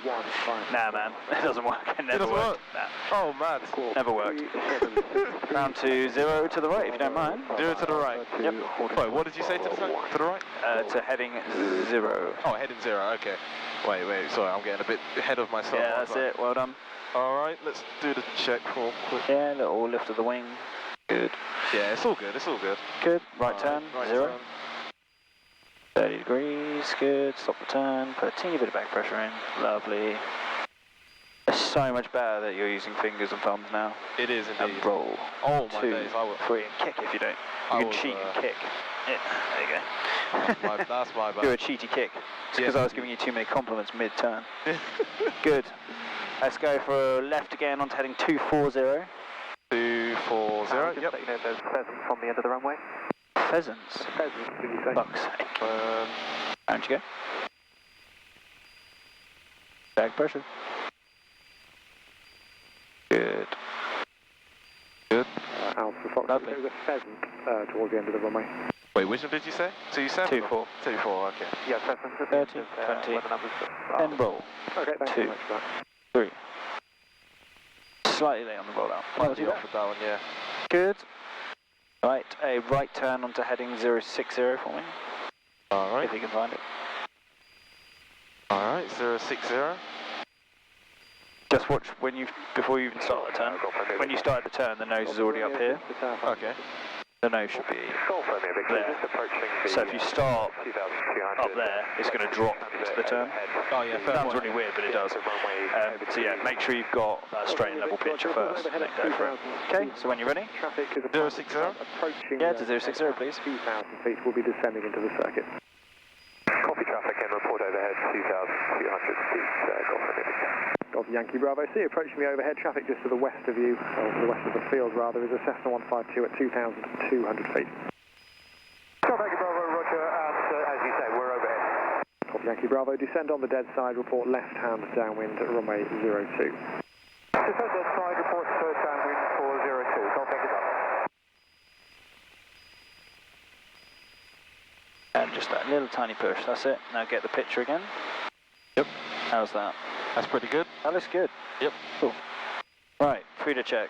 Speaker 1: Nah, man, it doesn't work. It never
Speaker 2: doesn't
Speaker 1: worked.
Speaker 2: work?
Speaker 1: Nah.
Speaker 2: Oh man.
Speaker 1: Never worked. Round to 0 to the right, if you don't mind.
Speaker 2: 0 to the right.
Speaker 1: Yep.
Speaker 2: Wait, what did you say to the right?
Speaker 1: To heading 0.
Speaker 2: Oh, heading 0. Okay. Wait. Sorry, I'm getting a bit ahead of myself.
Speaker 1: Yeah, that's it. Well done.
Speaker 2: All right, let's do the check real quick.
Speaker 1: Yeah, little lift of the wing. Good.
Speaker 2: Yeah, it's all good. It's all good.
Speaker 1: Good. Right turn.
Speaker 2: Right
Speaker 1: 0.
Speaker 2: turn.
Speaker 1: 30 degrees. Good. Stop the turn. Put a teeny bit of back pressure in. Lovely. It's so much better that you're using fingers and thumbs now.
Speaker 2: It is indeed.
Speaker 1: And roll.
Speaker 2: Oh my
Speaker 1: 2,
Speaker 2: days, I will.
Speaker 1: 3, and kick if you don't. You can cheat and kick. Yeah, there you go.
Speaker 2: That's my bad.
Speaker 1: Do a cheaty kick. It's because I was giving you too many compliments mid-turn. Good. Let's go for left again onto heading 240.
Speaker 2: 240, yep.
Speaker 4: There's pheasants on the end of the runway.
Speaker 1: Pheasants?
Speaker 3: Pheasants, did you say?
Speaker 1: Fuck's sake. Down you go. Bag pressure. Good. Good.
Speaker 3: Alpha Fox,
Speaker 1: Lovely.
Speaker 3: there's a pheasant towards the end of the runway.
Speaker 2: Wait, which one did you say? 27?
Speaker 1: 24.
Speaker 2: 24, okay.
Speaker 4: Yeah, pheasants.
Speaker 1: 30, 20, and roll.
Speaker 3: Okay, thanks
Speaker 1: 2,
Speaker 3: very much for that.
Speaker 1: 3. Slightly late on the rollout.
Speaker 2: Might be off with that one, yeah.
Speaker 1: Good. Right, a right turn onto heading 060 for me.
Speaker 2: Alright.
Speaker 1: If you can find it.
Speaker 2: Alright, 060.
Speaker 1: Just watch before you even start the turn. When you start the turn, the nose is already up here.
Speaker 2: Okay.
Speaker 1: The nose should be there. So if you start up there, it's going to drop into the turn.
Speaker 2: Oh yeah, fair
Speaker 1: Sounds
Speaker 2: point.
Speaker 1: really weird, but it does. So yeah, make sure you've got that straight and level picture first, and then go for it. Okay, so when you're ready?
Speaker 2: 060?
Speaker 1: Yeah, to 060 please.
Speaker 3: 2,000 feet will be descending into the circuit.
Speaker 4: Copy traffic and report overhead 2,200 feet.
Speaker 3: Of Yankee Bravo C, approaching the overhead traffic just to the west of you, or to the west of the field rather, is a Cessna 152 at 2,200 feet.
Speaker 4: Yankee Bravo, roger, and as you say, we're overhead.
Speaker 3: Copy Yankee Bravo, descend on the dead side, report left hand downwind at runway 02.
Speaker 4: Descend dead side, report downwind for 02. Don't pick it up.
Speaker 1: And just that little tiny push, that's it. Now get the picture again.
Speaker 2: Yep.
Speaker 1: How's that?
Speaker 2: That's pretty good.
Speaker 1: That looks good.
Speaker 2: Yep.
Speaker 1: Cool. Right, free to check.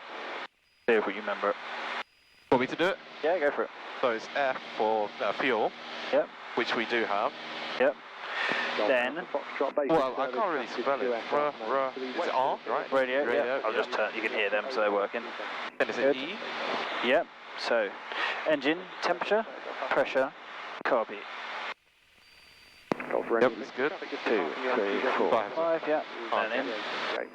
Speaker 1: See if we remember it.
Speaker 2: Want me to do it?
Speaker 1: Yeah, go for it.
Speaker 2: So it's F for fuel.
Speaker 1: Yep.
Speaker 2: Which we do have.
Speaker 1: Yep. Then,
Speaker 2: well, I can't really spell it. Is it R, right?
Speaker 1: radio,
Speaker 2: Radio,
Speaker 1: yeah. I'll just turn, you can hear them, so they're working.
Speaker 2: And is it E?
Speaker 1: Yep. So, engine, temperature, pressure, carb heat.
Speaker 2: Yep, that's good.
Speaker 1: 2, 3, 4, 5, yeah. And in.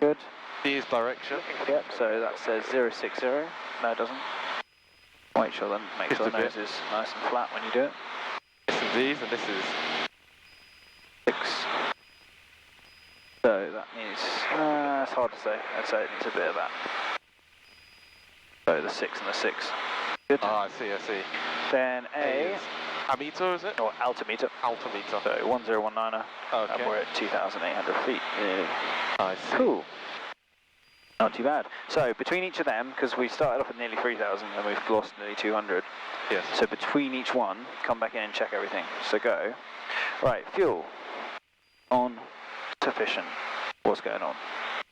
Speaker 1: Good.
Speaker 2: D is direction.
Speaker 1: Yep, so that says 060. No, it doesn't. Make sure the nose is nice and flat when you do it.
Speaker 2: This is D's and this is
Speaker 1: 6. So that needs, it's hard to say. I'd say it needs a bit of that. So the 6 and the 6. Good.
Speaker 2: Ah, I see.
Speaker 1: Then A.
Speaker 2: Ammeter, is it?
Speaker 1: Or altimeter.
Speaker 2: Altimeter.
Speaker 1: So 1019er.
Speaker 2: Okay.
Speaker 1: And we're at 2,800 feet. Yeah.
Speaker 2: I see.
Speaker 1: Cool. Not too bad. So between each of them, because we started off at nearly 3,000 and we've lost nearly 200.
Speaker 2: Yes.
Speaker 1: So between each one, come back in and check everything. So go. Right, fuel. On. Sufficient. What's going on?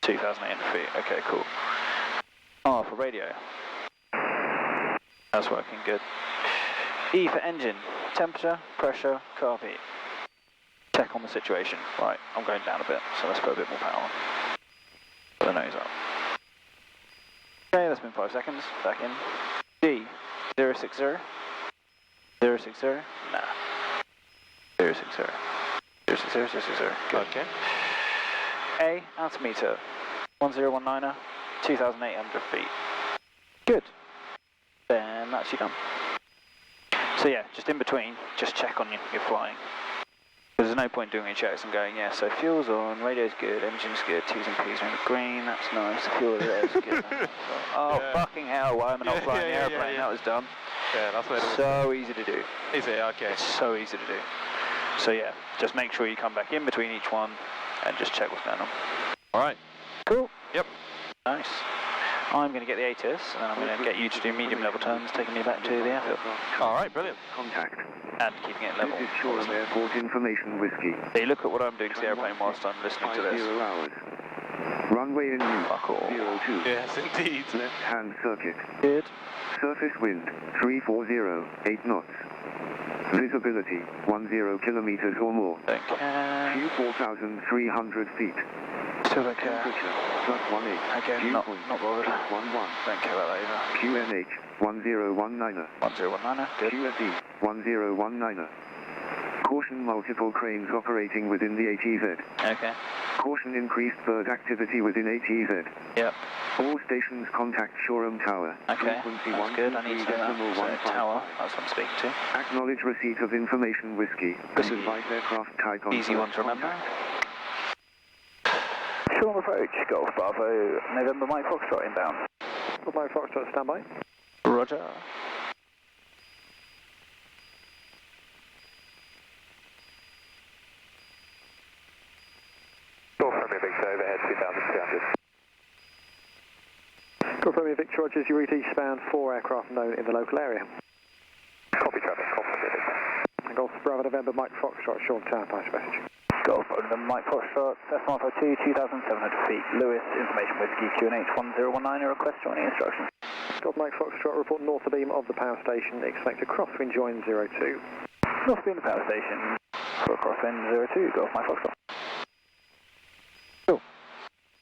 Speaker 1: 2,800 feet. Okay, cool. R for radio. That's working good. E for engine, temperature, pressure, carb heat. Check on the situation. Right, I'm going down a bit, so let's put a bit more power on. Put the nose up. Okay, that's been 5 seconds. Back in. D, 060. 060. Nah. 060. 060, 060. Good.
Speaker 2: Okay.
Speaker 1: A, altimeter. 1019er, 2,800 feet. Good. Then that's you done. So yeah, just in between, just check on your flying. There's no point doing any checks and going, yeah, so fuel's on, radio's good, engine's good, T's and P's are in the green, that's nice, the fuel there's good. Oh, yeah. Fucking hell, why am I not flying the airplane? That was done.
Speaker 2: Yeah, that's what it was.
Speaker 1: So easy to do.
Speaker 2: Is it? Okay.
Speaker 1: It's so easy to do. So yeah, just make sure you come back in between each one and just check what's going on.
Speaker 2: Alright.
Speaker 1: Cool.
Speaker 2: Yep.
Speaker 1: Nice. I'm going to get the ATIS, and then I'm going to get you to do medium level turns, taking me back to the airfield.
Speaker 2: Alright, brilliant.
Speaker 7: Contact.
Speaker 1: And keeping it level.
Speaker 7: This is Shoreham Airport Information Whiskey.
Speaker 1: So you look at what I'm doing to the airplane whilst I'm listening to this.
Speaker 7: 0 hours. Runway in use.
Speaker 1: Fuck all.
Speaker 7: 02.
Speaker 2: Yes, indeed.
Speaker 7: Left-hand circuit.
Speaker 1: Good.
Speaker 7: Surface wind 340, 8 knots. Visibility 10 kilometers or more.
Speaker 1: Don't care.
Speaker 7: View 4,300 feet.
Speaker 1: Still don't care.
Speaker 7: Temperature +18.
Speaker 1: Again, not bothered.
Speaker 7: 11.
Speaker 1: Don't care about that either.
Speaker 7: QNH 1019er.
Speaker 1: 1019er. Good.
Speaker 7: QSE 1019er. Caution, multiple cranes operating within the HEZ.
Speaker 1: Okay.
Speaker 7: Caution, increased bird activity within HEZ.
Speaker 1: Yep.
Speaker 7: All stations contact Shoreham Tower.
Speaker 1: Okay.
Speaker 7: Frequency
Speaker 1: That's good. I need to do that.
Speaker 7: 123.155.
Speaker 1: So tower. That's what I'm speaking to.
Speaker 7: Acknowledge receipt of information whiskey.
Speaker 1: This is
Speaker 7: Advise aircraft type on
Speaker 1: easy one to remember.
Speaker 7: contact.
Speaker 1: Shoreham approach. Golf Bravo. November Mike Foxtrot inbound.
Speaker 3: Mike Foxtrot, standby.
Speaker 1: Roger.
Speaker 3: Confirming Victor Rogers, you route eastbound, 4 aircraft known in the local area.
Speaker 4: Copy traffic, confirmed.
Speaker 3: Golf Bravo November Mike Foxtrot, Shoreham Tower, pass message.
Speaker 1: Golf November Mike Foxtrot, S152, 2,700 feet. Lewis, information whiskey, QNH 1019, request joining instructions.
Speaker 3: Golf Mike Foxtrot, report north of beam of the power station, expect a crosswind join 02.
Speaker 1: North beam of the power station, for a crosswind 02, Golf Mike Foxtrot. Cool.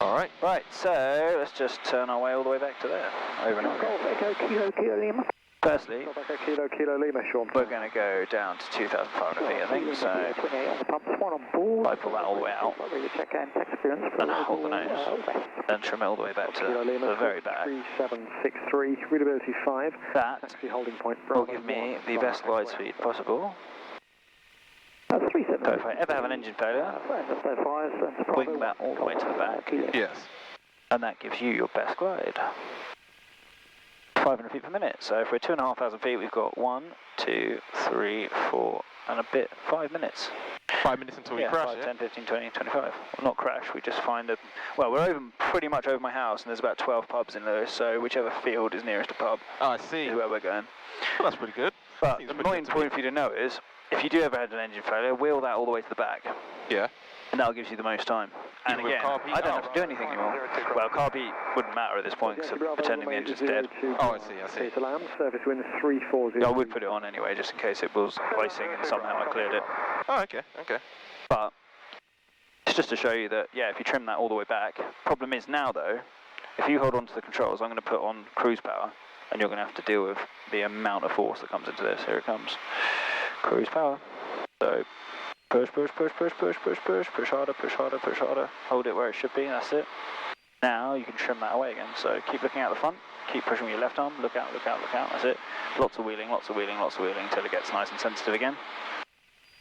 Speaker 2: Alright.
Speaker 1: Right, so let's just turn our way all the way back to there. Over and over.
Speaker 3: Golf Echo Kilo Kilo Lima.
Speaker 1: Firstly,
Speaker 3: Golf Echo Kilo Kilo Lima, Shoreham.
Speaker 1: we're going to go down to 2,500 feet, I think, so I pull that all the way out, and hold the nose, and trim it all the way back to the very back.
Speaker 3: 3763, readability 5.
Speaker 1: That
Speaker 3: Taxi holding point.
Speaker 1: will give me the best glide speed possible. So if I ever have an engine failure, wing that all the way to the back,
Speaker 2: Yes.
Speaker 1: and that gives you your best glide. 500 feet per minute, so if we're 2,500 feet, we've got 1, 2, 3, 4, and a bit, 5 minutes.
Speaker 2: 5 minutes until we crash,
Speaker 1: 5, 10, 15, 20, 25. Well, not crash, we just find a... Well, we're over, pretty much over my house, and there's about 12 pubs in Lewis, so whichever field is nearest a pub
Speaker 2: Oh, I see.
Speaker 1: is where we're going.
Speaker 2: Well, that's pretty good.
Speaker 1: But
Speaker 2: Seems
Speaker 1: the
Speaker 2: pretty
Speaker 1: annoying
Speaker 2: good to me.
Speaker 1: point for you to know is, if you do ever have an engine failure, wheel that all the way to the back,
Speaker 2: Yeah.
Speaker 1: and that'll give you the most time. And
Speaker 2: Even with
Speaker 1: again,
Speaker 2: carb heat?
Speaker 1: I don't have to do anything anymore. Well, carb heat wouldn't matter at this point, because I'm pretending the engine's dead.
Speaker 2: Oh, I see, I see.
Speaker 3: Peter Lamb, service wind 340.
Speaker 1: I would put it on anyway, just in case it was icing and somehow I cleared it.
Speaker 2: Oh, okay, okay.
Speaker 1: But it's just to show you that, yeah, if you trim that all the way back, problem is now though, if you hold on to the controls, I'm going to put on cruise power, and you're going to have to deal with the amount of force that comes into this. Here it comes. Cruise power. So push, push, push, push, push, push, push, push harder, push harder, push harder. Hold it where it should be, that's it. Now you can trim that away again. So keep looking out the front, keep pushing with your left arm, look out, look out, look out, that's it. Lots of wheeling, lots of wheeling, lots of wheeling until it gets nice and sensitive again.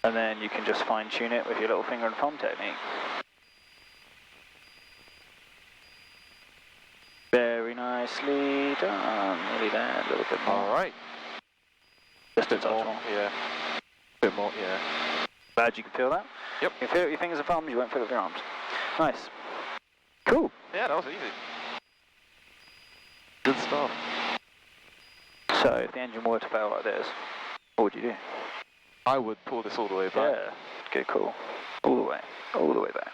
Speaker 1: And then you can just fine tune it with your little finger and thumb technique. Very nicely done. Nearly there, a little bit more.
Speaker 2: Alright.
Speaker 1: Just a touch more.
Speaker 2: Yeah. Bit more, yeah.
Speaker 1: Glad you can feel that.
Speaker 2: Yep.
Speaker 1: You can feel it with your fingers and thumbs, you won't feel it with your arms. Nice. Cool.
Speaker 2: Yeah, that was easy. Good stuff.
Speaker 1: So, if the engine were to fail like this, what would you do?
Speaker 2: I would pull this all the way back.
Speaker 1: Yeah. Good call. All the way. All the way back.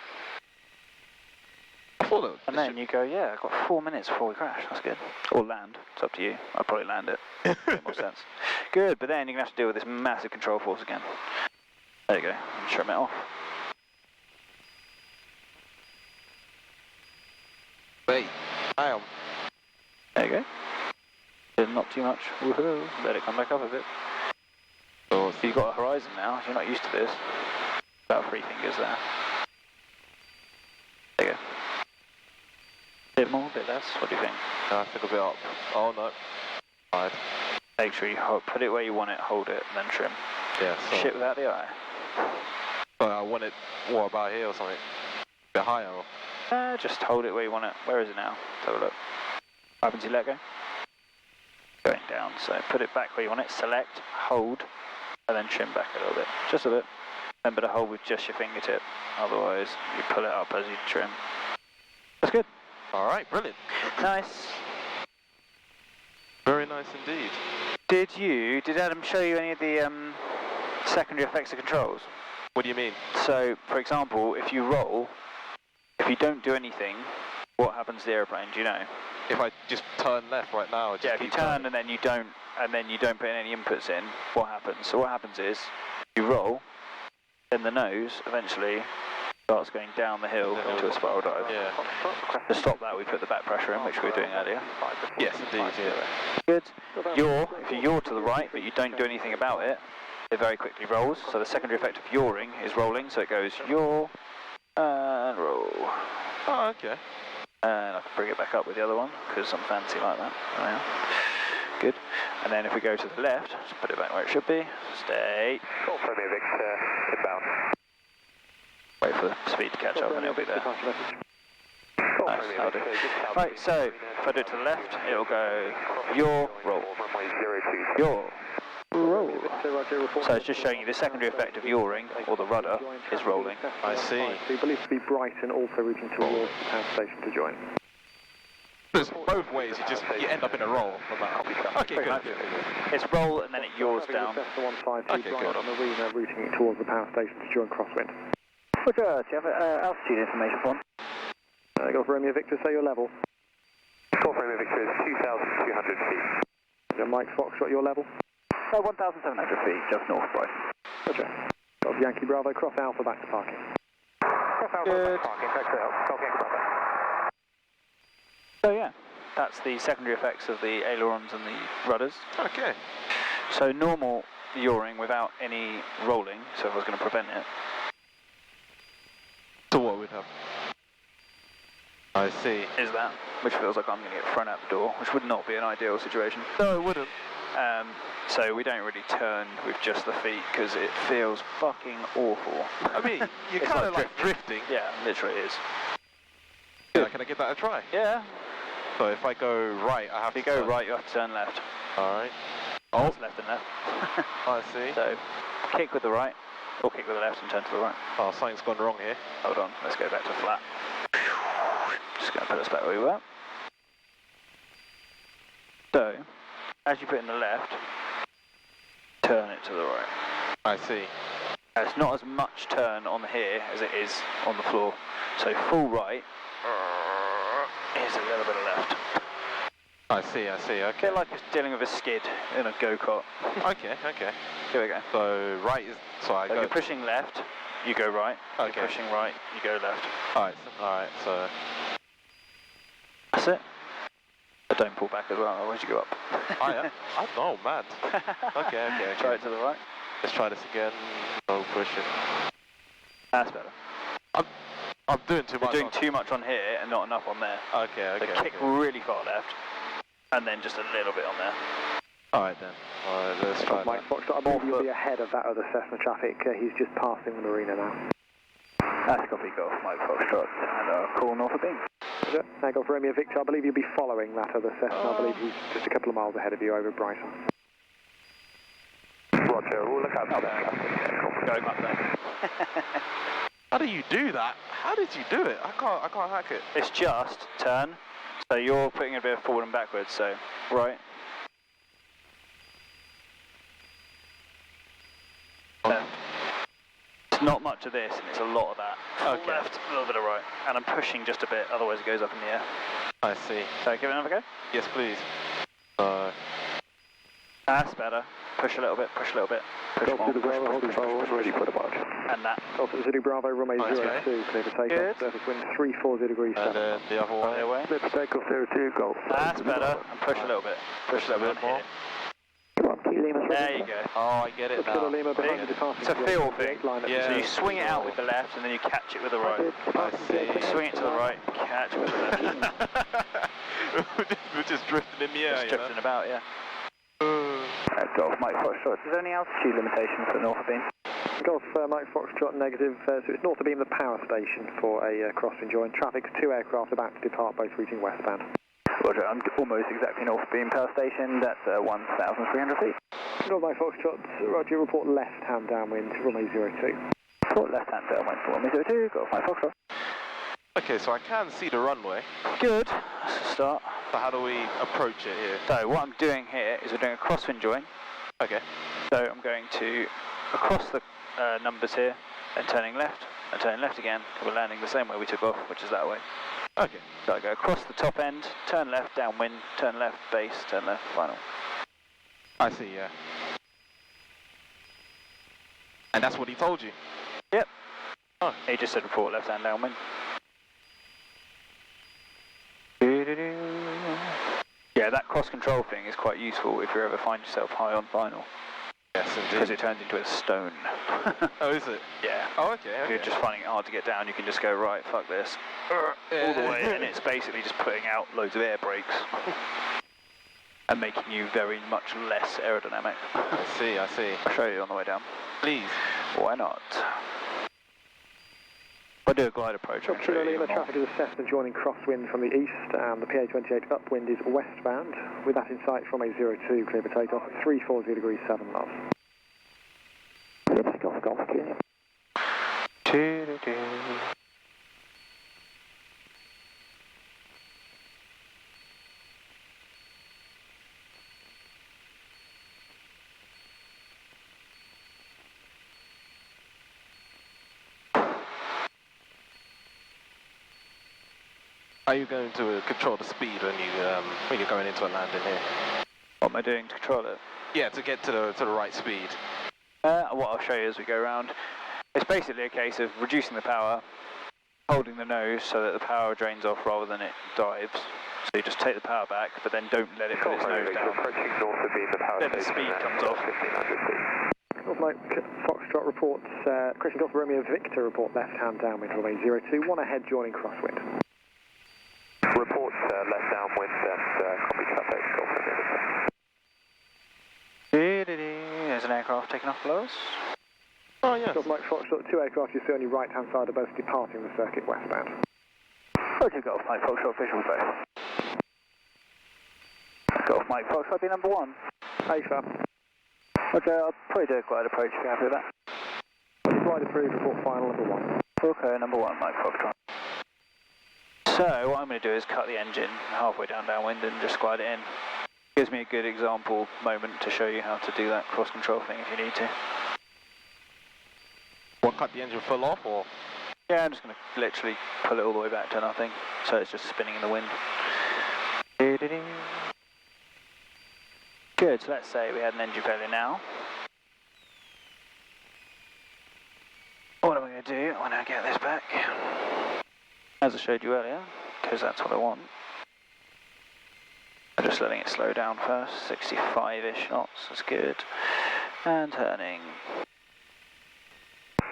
Speaker 2: Although,
Speaker 1: And then you go, yeah, I've got 4 minutes before we crash. That's good. Or land. It's up to you. I'd probably land it. Make more sense. Good, but then you're going to have to deal with this massive control force again. There you go. Trim it off.
Speaker 2: Wait, I am.
Speaker 1: There you go. Not too much. Woohoo. Let it come back up a bit.
Speaker 2: So
Speaker 1: You've got a horizon now. You're not used to this. About 3 fingers there. There you go. Bit more, bit less. What do you think?
Speaker 2: I think a bit up. Oh no. Right.
Speaker 1: Make sure you put it where you want it, hold it, and then trim.
Speaker 2: Yeah. So,
Speaker 1: Shit without the eye.
Speaker 2: but I want it. What about here or something? A bit higher. Or?
Speaker 1: Just hold it where you want it. Where is it now? Let's have a look. What happens if you let go? Going down. So put it back where you want it. Select, hold, and then trim back a little bit. Just a bit. Remember to hold with just your fingertip. Otherwise, you pull it up as you trim. That's good.
Speaker 2: All right, brilliant.
Speaker 1: Nice.
Speaker 2: Very nice indeed.
Speaker 1: Did Adam show you any of the secondary effects of controls?
Speaker 2: What do you mean?
Speaker 1: So, for example, if you roll, if you don't do anything, what happens to the aeroplane? Do you know?
Speaker 2: If I just turn left right now, just
Speaker 1: Yeah, if you turn and then you don't put any inputs in, what happens? So what happens is you roll, then the nose eventually starts going down the hill into a spiral dive.
Speaker 2: Yeah.
Speaker 1: To stop that, we put the back pressure in, which we were doing earlier.
Speaker 2: Yes, indeed. Yeah.
Speaker 1: Good. If you yaw to the right, but you don't do anything about it, it very quickly rolls. So the secondary effect of yawing is rolling, so it goes yaw and roll.
Speaker 2: Oh, okay.
Speaker 1: And I can bring it back up with the other one, because I'm fancy like that. There we are. Good. And then if we go to the left, just put it back where it should be. Stay.
Speaker 4: Call for me, Victor. Inbound.
Speaker 1: Wait for the speed to catch up and it'll be there. Nice, that'll do. Right, so if I do it to the left, it'll go yaw, roll. Yaw, roll. So it's just showing you the secondary effect of yawing, or the rudder, is rolling.
Speaker 2: I see.
Speaker 3: So you believe to be Brighton, also routing towards the power station to join.
Speaker 2: There's both ways. You end up in a roll. Okay, good.
Speaker 1: It's roll and then it yaws down.
Speaker 3: Cessna 152
Speaker 2: Okay, good.
Speaker 3: Brighton Marina routing towards the power station to join crosswind.
Speaker 1: Roger, do you have altitude information for me?
Speaker 3: Go for Romeo Victor, say your level.
Speaker 4: Call for me, Victor. 2,200 feet.
Speaker 3: Mike Foxtrot, your level.
Speaker 1: 1,700 feet, just north of Brighton.
Speaker 3: Roger. Of Yankee Bravo, cross Alpha, back to parking.
Speaker 4: Cross Alpha,
Speaker 1: Good.
Speaker 4: parking, back to Alpha, Yankee Bravo.
Speaker 1: So yeah, that's the secondary effects of the ailerons and the rudders.
Speaker 2: Okay.
Speaker 1: So normal yawing without any rolling, so if I was going to prevent it.
Speaker 2: So what would happen? I see.
Speaker 1: Is that, which feels like I'm going to get thrown out the door, which would not be an ideal situation.
Speaker 2: No, it wouldn't.
Speaker 1: So we don't really turn with just the feet because it feels fucking awful.
Speaker 2: I mean, you're
Speaker 1: It's
Speaker 2: kind of
Speaker 1: like
Speaker 2: like drifting.
Speaker 1: Yeah, literally it is.
Speaker 2: Yeah, can I give that a try?
Speaker 1: Yeah.
Speaker 2: So if I go right, I have
Speaker 1: If
Speaker 2: to
Speaker 1: you go
Speaker 2: turn.
Speaker 1: right, you have to turn left.
Speaker 2: All right.
Speaker 1: Oh,
Speaker 2: Oh,
Speaker 1: it's left and left.
Speaker 2: I see.
Speaker 1: So kick with the right, or kick with the left and turn to the right.
Speaker 2: Oh, something's gone wrong here.
Speaker 1: Hold on, let's go back to flat. Just going to put us back where we were. So, as you put in the left, turn it to the right.
Speaker 2: I see.
Speaker 1: And it's not as much turn on here as it is on the floor. So full right is a little bit of left.
Speaker 2: I see.
Speaker 1: A
Speaker 2: Okay.
Speaker 1: bit like it's dealing with a skid in a go-kart.
Speaker 2: Okay.
Speaker 1: Here we go.
Speaker 2: So right is. So I
Speaker 1: So
Speaker 2: go.
Speaker 1: you're pushing left, you go right.
Speaker 2: Okay.
Speaker 1: You're pushing right, you go left.
Speaker 2: All right. So.
Speaker 1: That's it. But don't pull back as well, otherwise you go up.
Speaker 2: I know, man. Okay.
Speaker 1: Try it to the right.
Speaker 2: Let's try this again. No pushing.
Speaker 1: That's better.
Speaker 2: I'm doing too
Speaker 1: You're
Speaker 2: much.
Speaker 1: doing too much on here and not enough on there.
Speaker 2: Okay.
Speaker 1: So kick really far left, and then just a little bit on there.
Speaker 2: All right then. All right, let's try
Speaker 3: Mike
Speaker 2: that.
Speaker 3: Foxtrot, I believe you'll be ahead of that other Cessna traffic. He's just passing the marina now.
Speaker 1: That's copy, Golf, Mike Foxtrot, and call north of beam.
Speaker 3: Roger. Now go for Romeo Victor, I believe you'll be following that other Cessna. I believe he's just a couple of miles ahead of you over Brighton.
Speaker 4: Roger, we'll look out for that.
Speaker 1: Going up there.
Speaker 2: How do you do that? How did you do it? I can't hack it.
Speaker 1: It's just turn, so you're putting a bit of forward and backwards, so right. Left. not much of this, and it's a lot of that.
Speaker 2: Okay.
Speaker 1: Left, a little bit of right. And I'm pushing just a bit, otherwise it goes up in the air.
Speaker 2: I see.
Speaker 1: So give it another go.
Speaker 2: Yes, please.
Speaker 1: That's better. Push a little bit, push a little bit. Push more,
Speaker 3: Golf Zulu
Speaker 1: push,
Speaker 3: Bravo,
Speaker 1: push,
Speaker 3: holding
Speaker 1: push,
Speaker 3: forward,
Speaker 1: push, push,
Speaker 3: ready
Speaker 1: push.
Speaker 3: for departure.
Speaker 1: And that.
Speaker 3: Golf Zulu Bravo, runway
Speaker 2: Nice,
Speaker 3: 02, clear for takeoff.
Speaker 1: Good.
Speaker 3: Surface wind 340 degrees
Speaker 2: And
Speaker 3: 7.
Speaker 2: then the other
Speaker 1: The other
Speaker 2: way.
Speaker 1: way.
Speaker 3: Clear for takeoff 02, Golf.
Speaker 1: That's better. And push a little bit. Push a little bit
Speaker 2: more.
Speaker 1: here.
Speaker 3: Come on, Key Lima.
Speaker 1: There you go.
Speaker 2: Oh, I get it
Speaker 3: Kilo
Speaker 2: now.
Speaker 3: Lima behind the departing.
Speaker 1: It's a feel thing.
Speaker 2: Yeah.
Speaker 1: So you swing it out with the left, and then you catch it with the right.
Speaker 2: I see.
Speaker 1: You swing it to the right, catch it with the left.
Speaker 2: We're just drifting in the air,
Speaker 1: Just drifting about, yeah.
Speaker 3: Golf Mike Foxtrot. Is there any altitude limitation for North Beam? Golf Mike Foxtrot negative, so it's North Beam, the power station for a crosswind join. Traffic, 2 aircraft about to depart, both reaching westbound. Roger, I'm almost exactly North Beam power station, that's 1,300 feet. Golf Mike Foxtrot, Roger, report left-hand downwind, runway 02. Report left-hand downwind for runway 02, Golf Mike Foxtrot.
Speaker 2: Okay, so I can see the runway.
Speaker 1: Good. That's a start.
Speaker 2: So how do we approach it here?
Speaker 1: So what I'm doing here is we're doing a crosswind join.
Speaker 2: Okay.
Speaker 1: So I'm going to across the numbers here, and turning left, and turning left again. We're landing the same way we took off, which is that way.
Speaker 2: Okay.
Speaker 1: So I go across the top end, turn left, downwind, turn left, base, turn left, final.
Speaker 2: I see, yeah. And that's what he told you?
Speaker 1: Yep.
Speaker 2: Oh.
Speaker 1: He just said report left hand downwind. Yeah, that cross control thing is quite useful if you ever find yourself high on final.
Speaker 2: Yes, indeed.
Speaker 1: Because it turns into a stone.
Speaker 2: Oh, is it?
Speaker 1: Yeah.
Speaker 2: Oh, okay,
Speaker 1: If you're just finding it hard to get down, you can just go, right, fuck this, all the way, and it's basically just putting out loads of air brakes. And making you very much less aerodynamic.
Speaker 2: I see, I see.
Speaker 1: I'll show you on the way down.
Speaker 2: Please.
Speaker 1: Why not? If I do a glide approach, I'll show you
Speaker 3: Lima,
Speaker 1: even more.
Speaker 3: traffic is assessed and joining crosswind from the east, and the PA28 upwind is westbound. With that in sight from a 02, clear for takeoff at 340 degrees 7 knots. Clear for takeoff, Golf Kilo.
Speaker 2: Are you going to control the speed when you're going into a landing here?
Speaker 1: What am I doing to control it?
Speaker 2: Yeah, to get to the right speed.
Speaker 1: What I'll show you as we go around, it's basically a case of reducing the power, holding the nose so that the power drains off rather than it dives. So you just take the power back, but then don't let it put its nose down. Then the speed comes off.
Speaker 3: Golf Mike Foxtrot reports, Christian Golf Romeo Victor report left-hand downwind, runway 02, one ahead joining crosswind.
Speaker 4: Report left downwind and copy traffic, Golf Romeo.
Speaker 1: There's an aircraft taking off below us.
Speaker 2: Oh, yes.
Speaker 3: Golf Mike Foxtrot, 2 aircraft you see on your right-hand side are both departing the circuit westbound.
Speaker 1: Roger, Golf Mike Foxtrot, visual base. Golf Mike Foxtrot, be number 1.
Speaker 3: AFA.
Speaker 1: Okay, I'll probably do a glide approach if you're happy with that.
Speaker 3: Glide approved, report final number 1.
Speaker 1: Okay, number 1, Mike Foxtrot. So, what I'm going to do is cut the engine halfway downwind and just glide it in. Gives me a good example moment to show you how to do that cross control thing if you need to.
Speaker 2: What, cut the engine full off, or?
Speaker 1: Yeah, I'm just going to literally pull it all the way back to nothing, so it's just spinning in the wind. Good, so let's say we had an engine failure now. What am I going to do when I get this back? As I showed you earlier, because that's what I want. I'm just letting it slow down first, 65-ish knots, that's good. And turning.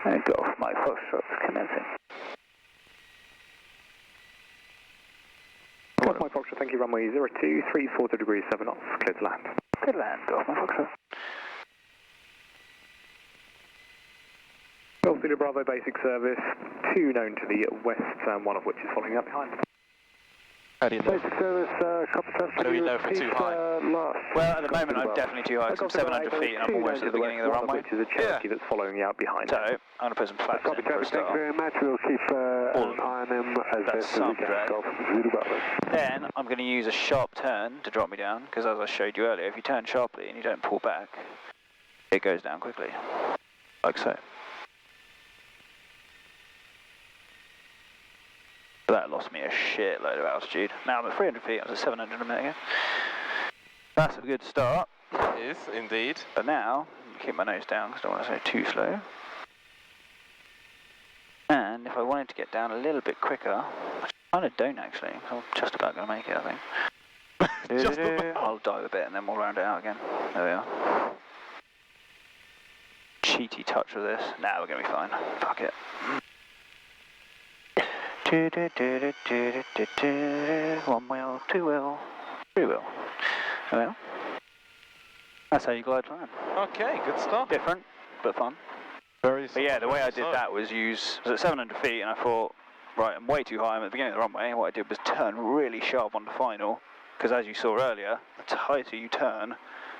Speaker 1: And go off my Foxtrot, commencing.
Speaker 3: Golf Mike Foxtrot, thank you, runway 02, 340 degrees 7 knots, clear to land.
Speaker 1: Good land, go off my Foxtrot.
Speaker 3: Golf Zulu Bravo basic service, 2 known to the west, one of which is following up behind.
Speaker 2: How do you know?
Speaker 3: Basic service, copy test.
Speaker 2: How do we know if we're too high?
Speaker 1: Well, at the moment I'm definitely too high, because I'm 700 feet and I'm almost at the beginning of the runway.
Speaker 3: Which is a Cherokee that's following you out behind.
Speaker 1: So, I'm going to put some flaps in for a
Speaker 3: Thank you
Speaker 1: start.
Speaker 3: very much, we'll keep
Speaker 1: All of
Speaker 3: an eye on them as
Speaker 1: That's
Speaker 3: best as we
Speaker 1: some
Speaker 3: can.
Speaker 1: drag.
Speaker 3: Golf Zulu Bravo.
Speaker 1: Then I'm going to use a sharp turn to drop me down, because as I showed you earlier, if you turn sharply and you don't pull back, it goes down quickly, like so. That lost me a shitload of altitude. Now I'm at 300 feet, I was at 700 a minute ago. That's a good start.
Speaker 2: It is, indeed.
Speaker 1: But now, keep my nose down because I don't want to say too slow. And if I wanted to get down a little bit quicker, I kind of don't actually. I'm just about going to make it, I think.
Speaker 2: Just about.
Speaker 1: I'll dive a bit and then we'll round it out again. There we are. Cheaty touch with this. Now we're going to be fine. Fuck it. One wheel, two wheel, three wheel. There we are. That's how you glide flying.
Speaker 2: Okay, good stuff.
Speaker 1: Different, but fun.
Speaker 2: Very.
Speaker 1: But yeah, the way I did that was I was at 700 feet and I thought, right, I'm way too high, I'm at the beginning of the runway, and what I did was turn really sharp on the final, because as you saw earlier, the tighter you turn,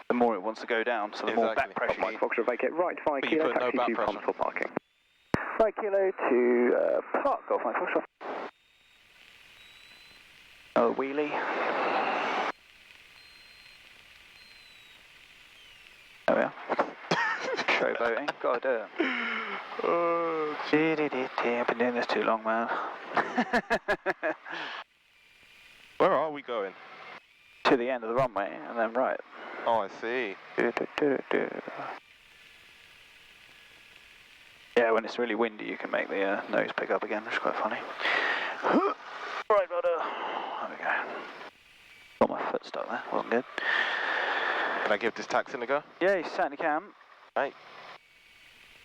Speaker 1: the more it wants to go down, so the more back pressure you need.
Speaker 3: Foxtrot vacate right 5
Speaker 2: But you
Speaker 3: kilo,
Speaker 2: put no
Speaker 3: taxi
Speaker 2: back
Speaker 3: to
Speaker 2: pressure.
Speaker 3: console parking.
Speaker 1: 5 kilo to park, Golf Mike Foxtrot. Oh, wheelie. There we are. Showboating, gotta do it. I've been doing this too long, man.
Speaker 2: Where are we going?
Speaker 1: To the end of the runway, and then right.
Speaker 2: Oh, I see.
Speaker 1: Yeah, when it's really windy, you can make the nose pick up again, which is quite funny. Right, rudder. There we go. Got my foot stuck there, wasn't good.
Speaker 2: Can I give this taxi a go?
Speaker 1: Yeah, you certainly can.
Speaker 2: Right.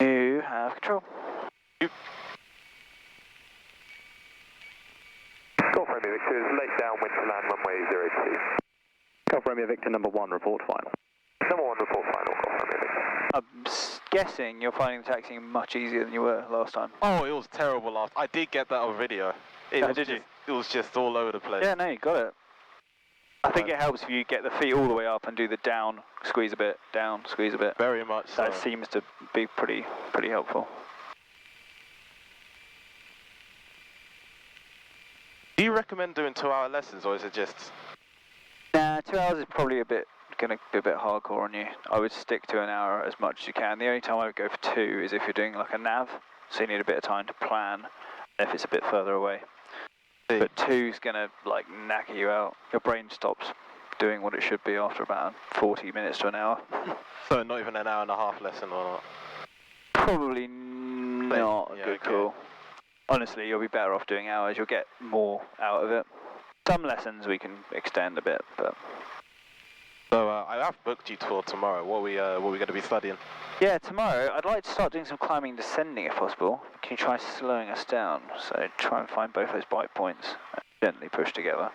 Speaker 1: You have control.
Speaker 4: Golf Romeo Victor is late downwind to land runway 02.
Speaker 3: Golf Romeo Victor number 1, report final.
Speaker 4: Number 1 report final, Golf Romeo Victor.
Speaker 1: I'm guessing you're finding the taxiing much easier than you were last time.
Speaker 2: Oh, it was terrible last. I did get that on video.
Speaker 1: Did you?
Speaker 2: It was just all over the place.
Speaker 1: Yeah, no, you got it. I think it helps if you get the feet all the way up and do the down, squeeze a bit, down, squeeze a bit.
Speaker 2: Very much so.
Speaker 1: That seems to be pretty helpful.
Speaker 2: Do you recommend doing 2-hour lessons, or is it just...
Speaker 1: Nah, 2 hours is probably gonna be a bit hardcore on you. I would stick to an hour as much as you can. The only time I would go for 2 is if you're doing like a nav, so you need a bit of time to plan if it's a bit further away. But 2's gonna like knacker you out. Your brain stops doing what it should be after about 40 minutes to an hour.
Speaker 2: So not even an hour and a half lesson or not?
Speaker 1: Probably not a good call. Honestly, you'll be better off doing hours. You'll get more out of it. Some lessons we can extend a bit, but...
Speaker 2: So I have booked you for tomorrow. What are we going to be studying?
Speaker 1: Yeah, tomorrow I'd like to start doing some climbing and descending if possible. Can you try slowing us down? So try and find both those bite points and gently push together.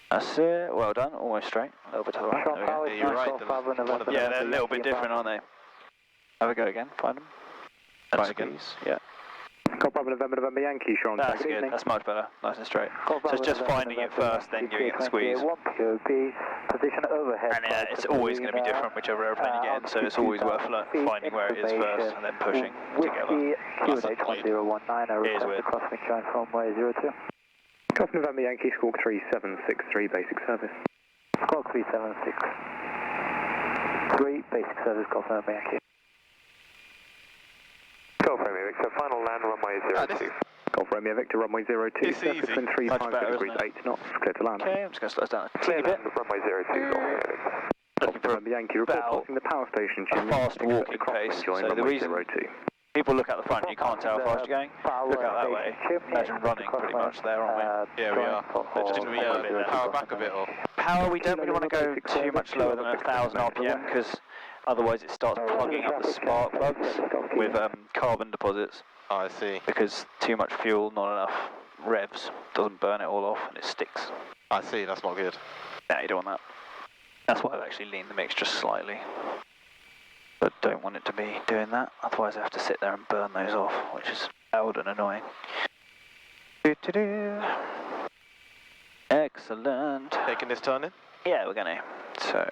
Speaker 1: That's it. Well done. Almost straight. A little bit to the right. There we go.
Speaker 2: Yeah, you're right.
Speaker 1: Yeah, they're a little bit different, aren't they? Have a go again. Find them. And
Speaker 2: Right again.
Speaker 1: squeeze. Yeah.
Speaker 3: Golf Bravo November Yankee, Sean.
Speaker 1: That's good. That's much better. Nice and straight. So it's just finding it first, then giving it the squeeze.
Speaker 6: Position overhead.
Speaker 1: And yeah, it's always going to be different whichever airplane you get in, so it's always worth finding where it is first and then pushing together.
Speaker 6: QNH 1019, I request
Speaker 1: weird.
Speaker 6: a crosswind join from runway 02.
Speaker 3: Golf November Yankee, Squawk 3763, basic service.
Speaker 6: Squawk 3763, basic service, Golf November Yankee.
Speaker 4: Golf Romeo Victor, final land runway 02.
Speaker 3: Golf Romeo Victor, runway 02,
Speaker 2: It's
Speaker 3: surface
Speaker 2: easy.
Speaker 3: wind 35
Speaker 1: Much better,
Speaker 3: degrees,
Speaker 1: isn't
Speaker 3: 8 knots, clear to land.
Speaker 1: Okay, I'm just going to slow us down a teeny
Speaker 4: Clear
Speaker 1: bit.
Speaker 4: land runway 02, Golf Romeo Victor.
Speaker 1: Looking for
Speaker 3: November Yankee, report
Speaker 1: about
Speaker 3: passing the power station.
Speaker 1: a fast walking pace. So the reason people look at the front, you can't tell how fast you're going. Look out that way. Imagine running pretty much there, aren't we?
Speaker 2: Yeah, we are. Should we power back a bit or?
Speaker 1: Power, we don't really want to go too much lower than 1,000 RPM because otherwise it starts plugging up the spark plugs with carbon deposits.
Speaker 2: Oh, I see.
Speaker 1: Because too much fuel, not enough revs, doesn't burn it all off and it sticks.
Speaker 2: I see, that's not good.
Speaker 1: Yeah, you don't want that. That's why I've actually leaned the mixture slightly. But don't want it to be doing that, otherwise I have to sit there and burn those off, which is loud and annoying. Excellent.
Speaker 2: Taking this turn in?
Speaker 1: Yeah, we're gonna. So,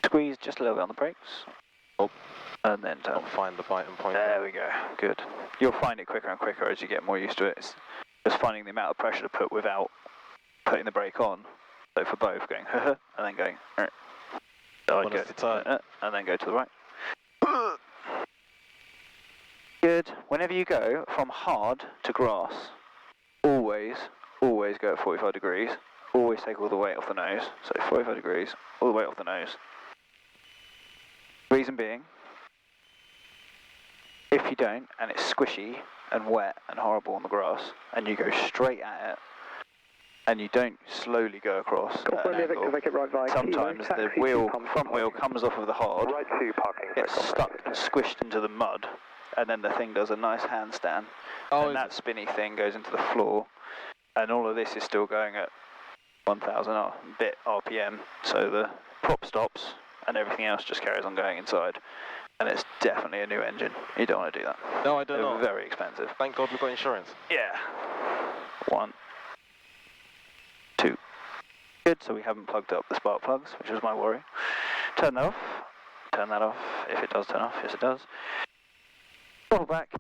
Speaker 1: squeeze just a little bit on the brakes.
Speaker 2: Oh.
Speaker 1: And then turn.
Speaker 2: I'll find the bite and point.
Speaker 1: There we go. Good. You'll find it quicker and quicker as you get more used to it. It's just finding the amount of pressure to put without putting the brake on. So for both, going and then going. So I'd go
Speaker 2: to turn.
Speaker 1: and then go to the right. Good. Whenever you go from hard to grass, always go at 45 degrees. Always take all the weight off the nose. So 45 degrees, all the weight off the nose. Reason being, if you don't, and it's squishy and wet and horrible on the grass, and you go straight at it, and you don't slowly go across at an angle, sometimes the front wheel comes off of the hard, gets stuck and squished into the mud, and then the thing does a nice handstand, and that spinny thing goes into the floor, and all of this is still going at 1,000 bit RPM, so the prop stops, and everything else just carries on going inside. And it's definitely a new engine. You don't want to do that.
Speaker 2: No, I don't know.
Speaker 1: They're very expensive.
Speaker 2: Thank God we've got insurance.
Speaker 1: Yeah. 1, 2. Good, so we haven't plugged up the spark plugs, which was my worry. Turn that off. Turn that off, if it does turn off. Yes, it does. Throttle back.